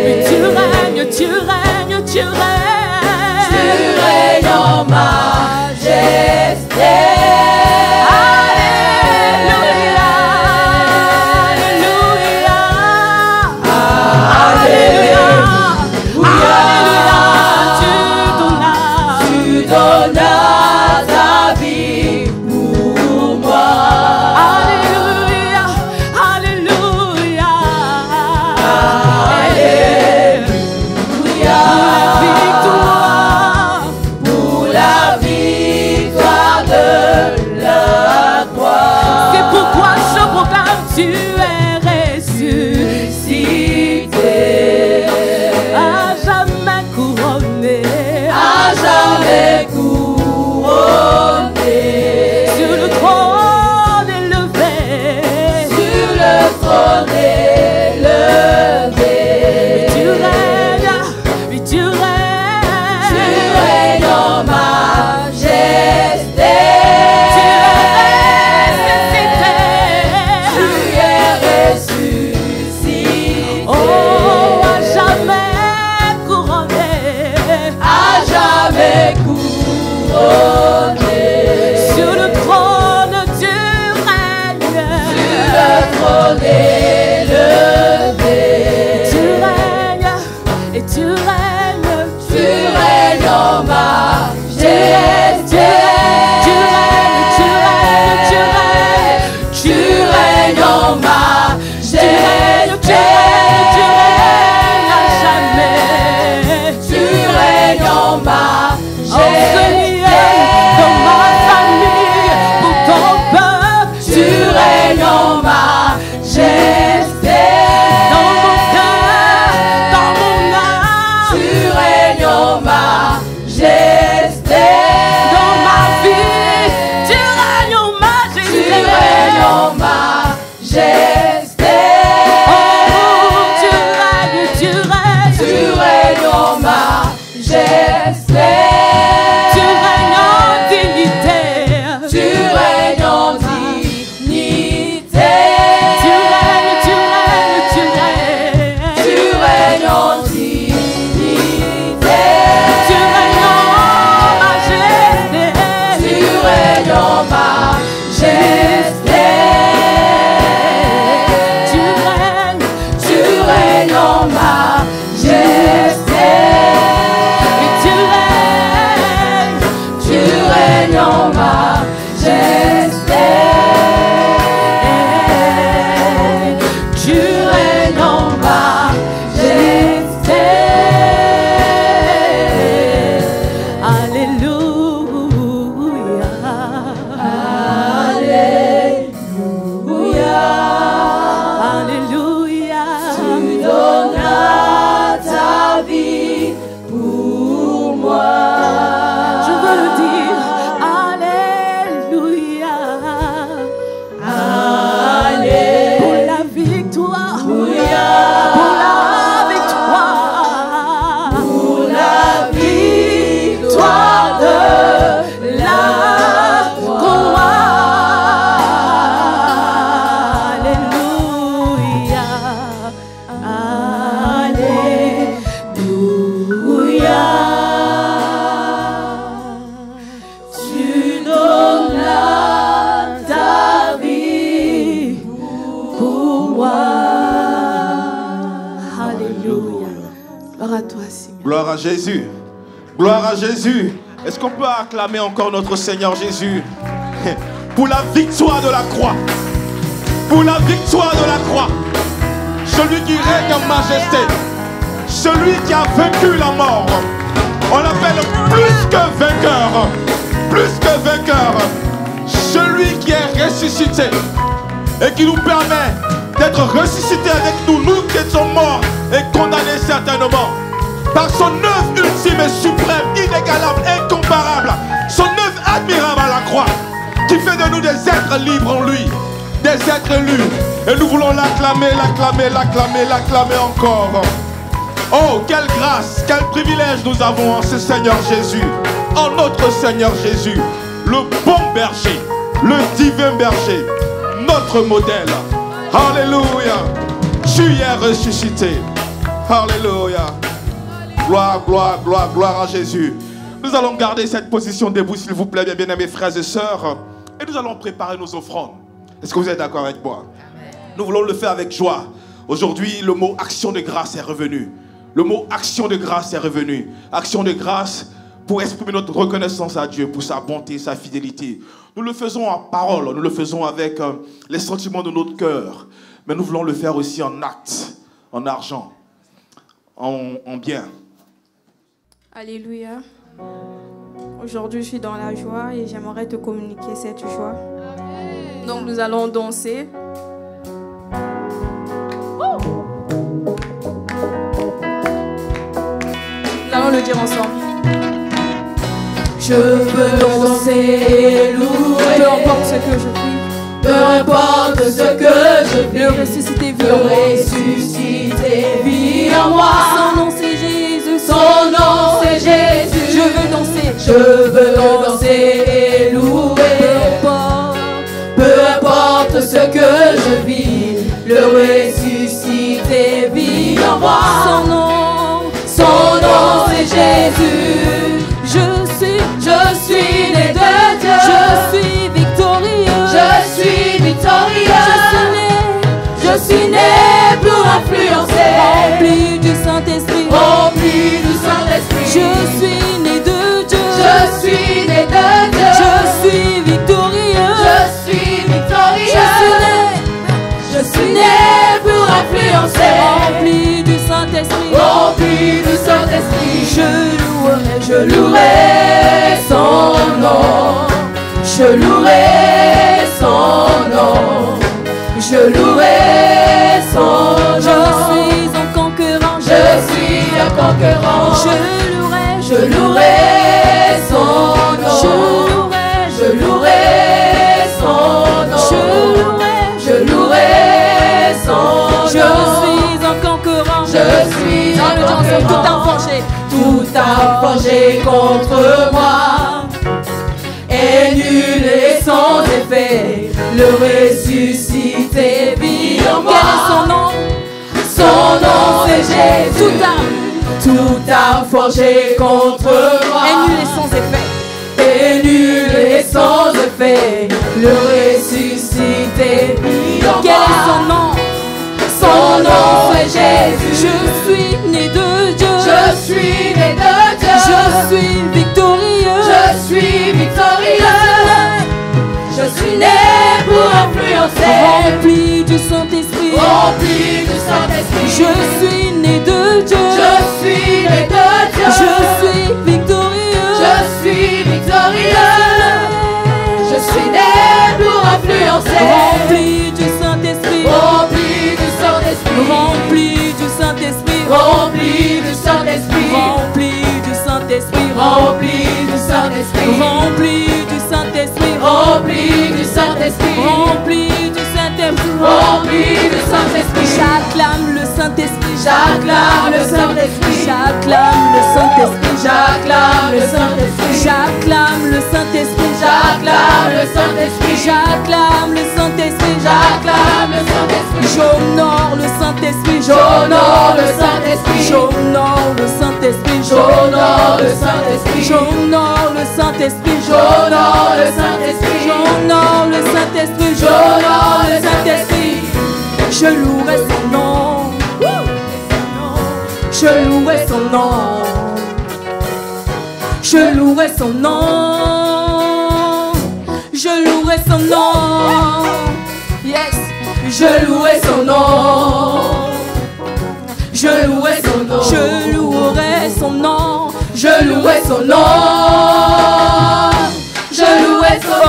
Oui, tu règnes, tu règnes, tu règnes. Tu règnes en majesté. Alléluia, Alléluia, Alléluia. Tu donnas ta vie pour moi. Alléluia, Alléluia, Alléluia. Pour la victoire de la croix. c'est pourquoi je proclame, tu es ressuscité, à jamais couronné, À jamais couronné. sur le trône élevé. Sur le trône élevé. Tu règnes, oui tu règnes. Tu règnes en majesté. Tu es ressuscité. oh, à jamais couronné, À jamais couronné. sur le trône tu règnes. Sur le trône élevé. Tu règnes et tu règnes. Tu règnes en majesté. Tu règnes, tu règnes, tu règnes. Tu règnes en majesté. Tu règnes à jamais. Tu règnes en En ce majesté. lieu, dans ma famille, pour ton peuple. Tu règnes en majesté. Dans mon cœur, dans mon âme. Tu règnes en majesté. Dans ma vie, tu règnes en majesté. Tu règnes en majesté. Oh, tu règnes, tu règnes. Tu règnes en majesté. Tu règnes en dignité. Tu règnes en dignité. Tu règnes, tu règnes, tu règnes. Tu règnes en dignité. Tu règnes en majesté. Tu règnes en majesté. Tu règnes, Tu règnes en majesté. et tu règnes. Tu règnes en majesté. Tu règnes en majesté. Alléluia. Alléluia. Alléluia. Tu donnas ta vie pour moi. Je veux le dire. Alléluia. Pour la victoire. Pour la victoire. Pour la victoire de La croix. Alléluia. Alléluia. Tu donnes ta vie pour moi. Alléluia. Gloire à toi, Seigneur. Gloire à Jésus. Gloire à Jésus. Est-ce qu'on peut acclamer encore notre Seigneur Jésus pour la victoire de la croix? Pour la victoire de la croix. Celui qui règne en majesté. Celui qui a vaincu la mort. On l'appelle plus que vainqueur. Plus que vainqueur. Celui qui est ressuscité et qui nous permet d'être ressuscités avec nous, nous qui étions morts et condamnés certainement. Par son œuvre ultime et suprême, inégalable, incomparable, son œuvre admirable à la croix, qui fait de nous des êtres libres en lui, des êtres élus. Et nous voulons l'acclamer, l'acclamer, l'acclamer, l'acclamer encore. Oh, quelle grâce, quel privilège nous avons en ce Seigneur Jésus, en notre Seigneur Jésus, le bon berger, le divin berger, notre modèle. Alléluia. tu es ressuscité. Alléluia. Gloire, gloire, gloire, gloire à Jésus. Nous allons garder cette position debout, s'il vous plaît, bien aimés frères et sœurs. Et nous allons préparer nos offrandes. Est-ce que vous êtes d'accord avec moi? Nous voulons le faire avec joie. Aujourd'hui, le mot action de grâce est revenu. Le mot action de grâce est revenu. Action de grâce pour exprimer notre reconnaissance à Dieu pour sa bonté, sa fidélité. Nous le faisons en parole, nous le faisons avec les sentiments de notre cœur. Mais nous voulons le faire aussi en actes, en argent, en bien. Alléluia. Aujourd'hui, je suis dans la joie et j'aimerais te communiquer cette joie. Donc, nous allons danser. Nous allons le dire ensemble. Je veux danser et louer. Peu importe ce que je vis. Peu importe ce que je vis. Le ressuscité vit en moi. Son nom c'est Jésus. Son nom c'est Jésus. Je veux danser. Je veux danser et louer. Peu importe ce que je vis. Le ressuscité vit en moi. Son nom c'est Jésus. Je suis né de Dieu. Je suis victorieux. Je suis victorieux. Je suis né pour influencer. Rempli du Saint-Esprit. Rempli du Saint-Esprit. Je suis né de Dieu. Je suis né de Dieu. Je suis victorieux. Je suis victorieux. Je suis né pour influencer. Rempli du Saint-Esprit. Rempli du Saint-Esprit. Je louerai son nom. Je louerai son nom. Je louerai son nom. Je suis un conquérant. Je suis un conquérant. Je louerai son nom. Je louerai son nom. Je louerai son nom. Je suis un conquérant. Je suis un conquérant. Tout a forgé contre moi est nul et sans effet. Le ressuscité vit en moi. Quel est son nom? Son nom c'est Jésus. Tout a forgé contre moi est nul et sans effet. Est nul et sans effet. Le ressuscité vit en moi. Quel est son nom? Son nom c'est Jésus. Je suis né de Dieu. Je suis né de Dieu. Je suis victorieux. Je suis victorieux. Je suis né pour influencer. Rempli du Saint-Esprit. Rempli du Saint-Esprit. Je suis né de Dieu. Je suis né de Dieu. Je suis victorieux. Je suis victorieux. Je suis né pour influencer. Rempli du Saint-Esprit. Rempli du Saint-Esprit. Rempli du Saint-Esprit. Rempli du Saint-Esprit. Rempli du Saint-Esprit. Rempli du Saint-Esprit. Rempli du Saint-Esprit. Rempli du Saint-Esprit. Rempli du Saint-Esprit. Rempli du Saint-Esprit. J'acclame le Saint-Esprit. J'acclame le Saint-Esprit. J'acclame le Saint-Esprit. J'acclame le Saint-Esprit. J'acclame le Saint-Esprit. J'acclame le Saint-Esprit. J'acclame le Saint-Esprit. J'acclame le Saint-Esprit. J'honore le Saint-Esprit. J'honore le Saint-Esprit. J'honore le Saint-Esprit. J'honore le Saint-Esprit. J'honore le Saint-Esprit. J'honore le Saint-Esprit. J'honore le Saint-Esprit. J'honore le Saint-Esprit. Je louerai son nom. Je louerai son nom. Je louerai son nom. Je louerai son nom. Yes. Je louerai son nom. Je louerai son nom. Je louerai son nom. Je louerai son nom. Je louerai son nom.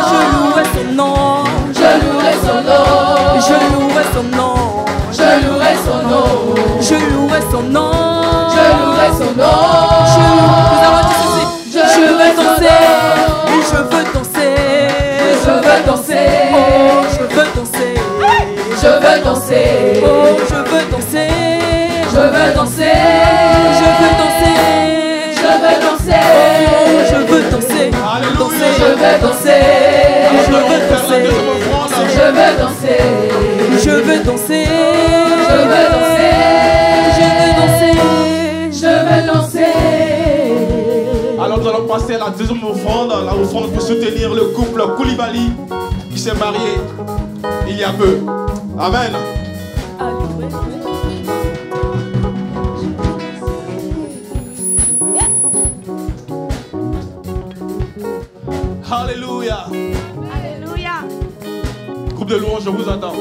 Je louerai son nom. Je louerai son nom. Je louerai son nom. Je louerai son nom. Je louerai son nom. Je louerai son nom. Je veux danser. Je veux danser. Je veux danser. Oh, je veux danser. Je veux danser. Oh, je veux danser. Je veux danser. Je veux danser. Je veux danser. Oh, je veux danser. Danser. Je veux danser. Je veux danser. Je veux danser. Je veux danser. la deuxième offrande, la offrande pour soutenir le couple Koulibaly qui s'est marié il y a peu. Amen. Alléluia. Alléluia. Groupe de louanges, je vous attends.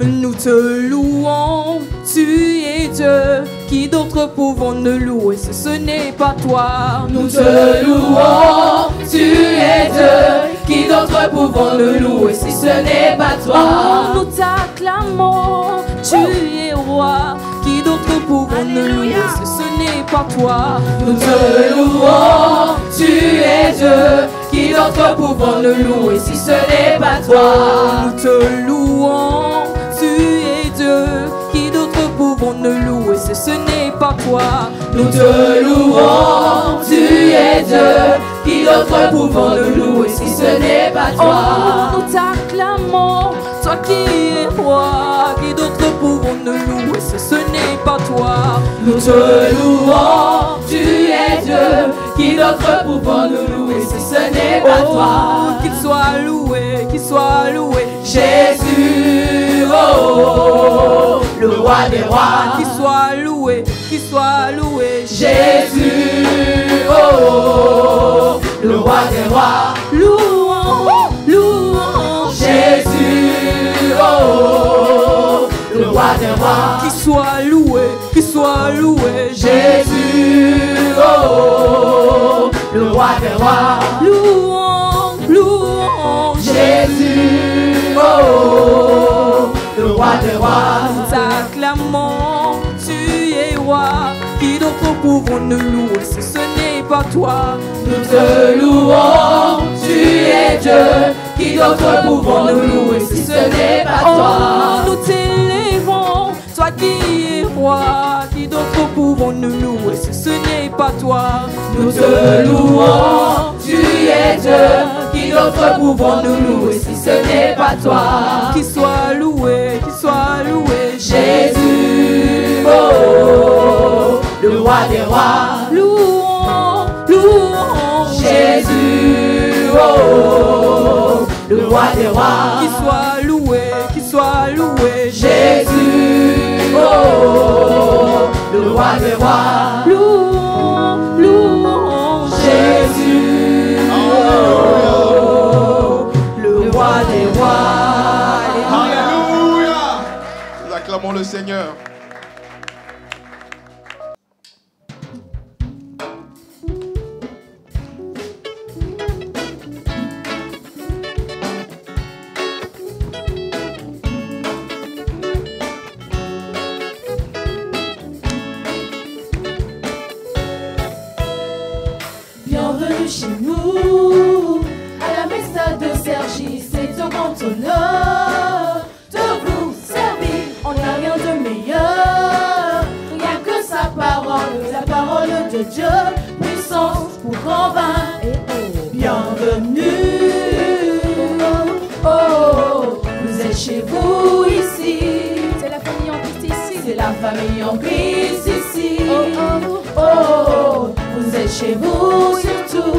Nous te louons, tu es Dieu. Qui d'autre pouvons nous louer si ce n'est pas toi? Nous te louons, tu es Dieu. Qui d'autre pouvons nous louer si ce n'est pas toi? Oh, nous t'acclamons, tu es roi. Qui d'autre pouvons nous louer si ce n'est pas toi? Nous te louons, tu es Dieu. Qui d'autre pouvons nous louer si ce n'est pas toi? Nous te louons, tu es Dieu. Qui d'autre pouvons nous louer si ce n'est pas toi? Nous te louons, tu es Dieu. Qui d'autre pouvons nous louer si ce n'est pas toi? Oh, nous t'acclamons, toi qui es roi. Qui d'autre pouvons nous louer si ce n'est pas toi? Nous te louons, tu es Dieu. Qui d'autre pouvons nous louer si ce n'est pas toi? Qu'il soit loué, Jésus, oh, le roi des rois. Qu'il soit loué, Jésus, oh, le roi des rois. Louons, Jésus, oh, le roi des rois. Qu'il soit loué, Jésus, oh, le roi des rois. Louons, Jésus, oh, le roi des rois. Nous t'acclamons, tu es roi. Qui d'autre pouvons nous louer si ce n'est pas toi? Nous te louons, tu es Dieu. Qui d'autre pouvons nous louer si ce n'est pas toi? Oh, nous t'élèvons, toi qui es roi. Qui d'autre pouvons nous louer si ce n'est pas toi? Nous te louons, tu es Dieu. Qui d'autre pouvons nous louer si ce n'est pas toi? Qu'il soit loué, Jésus, oh, le roi des rois. Louons, Jésus, oh, le roi des rois. Qu'il soit loué, Jésus, oh, le roi des rois. Louons, Jésus, oh, le roi des rois. Alléluia. Nous acclamons le Seigneur. Bienvenue chez nous, à la messe de Sergi, c'est un grand honneur de vous servir. On n'a rien de meilleur, rien que sa parole, la parole de Dieu, puissance pour convaincre. Bienvenue, oh, vous êtes chez vous ici. C'est la famille en Christ ici. C'est la famille en Christ ici. Oh, oh, oh, vous êtes chez vous surtout.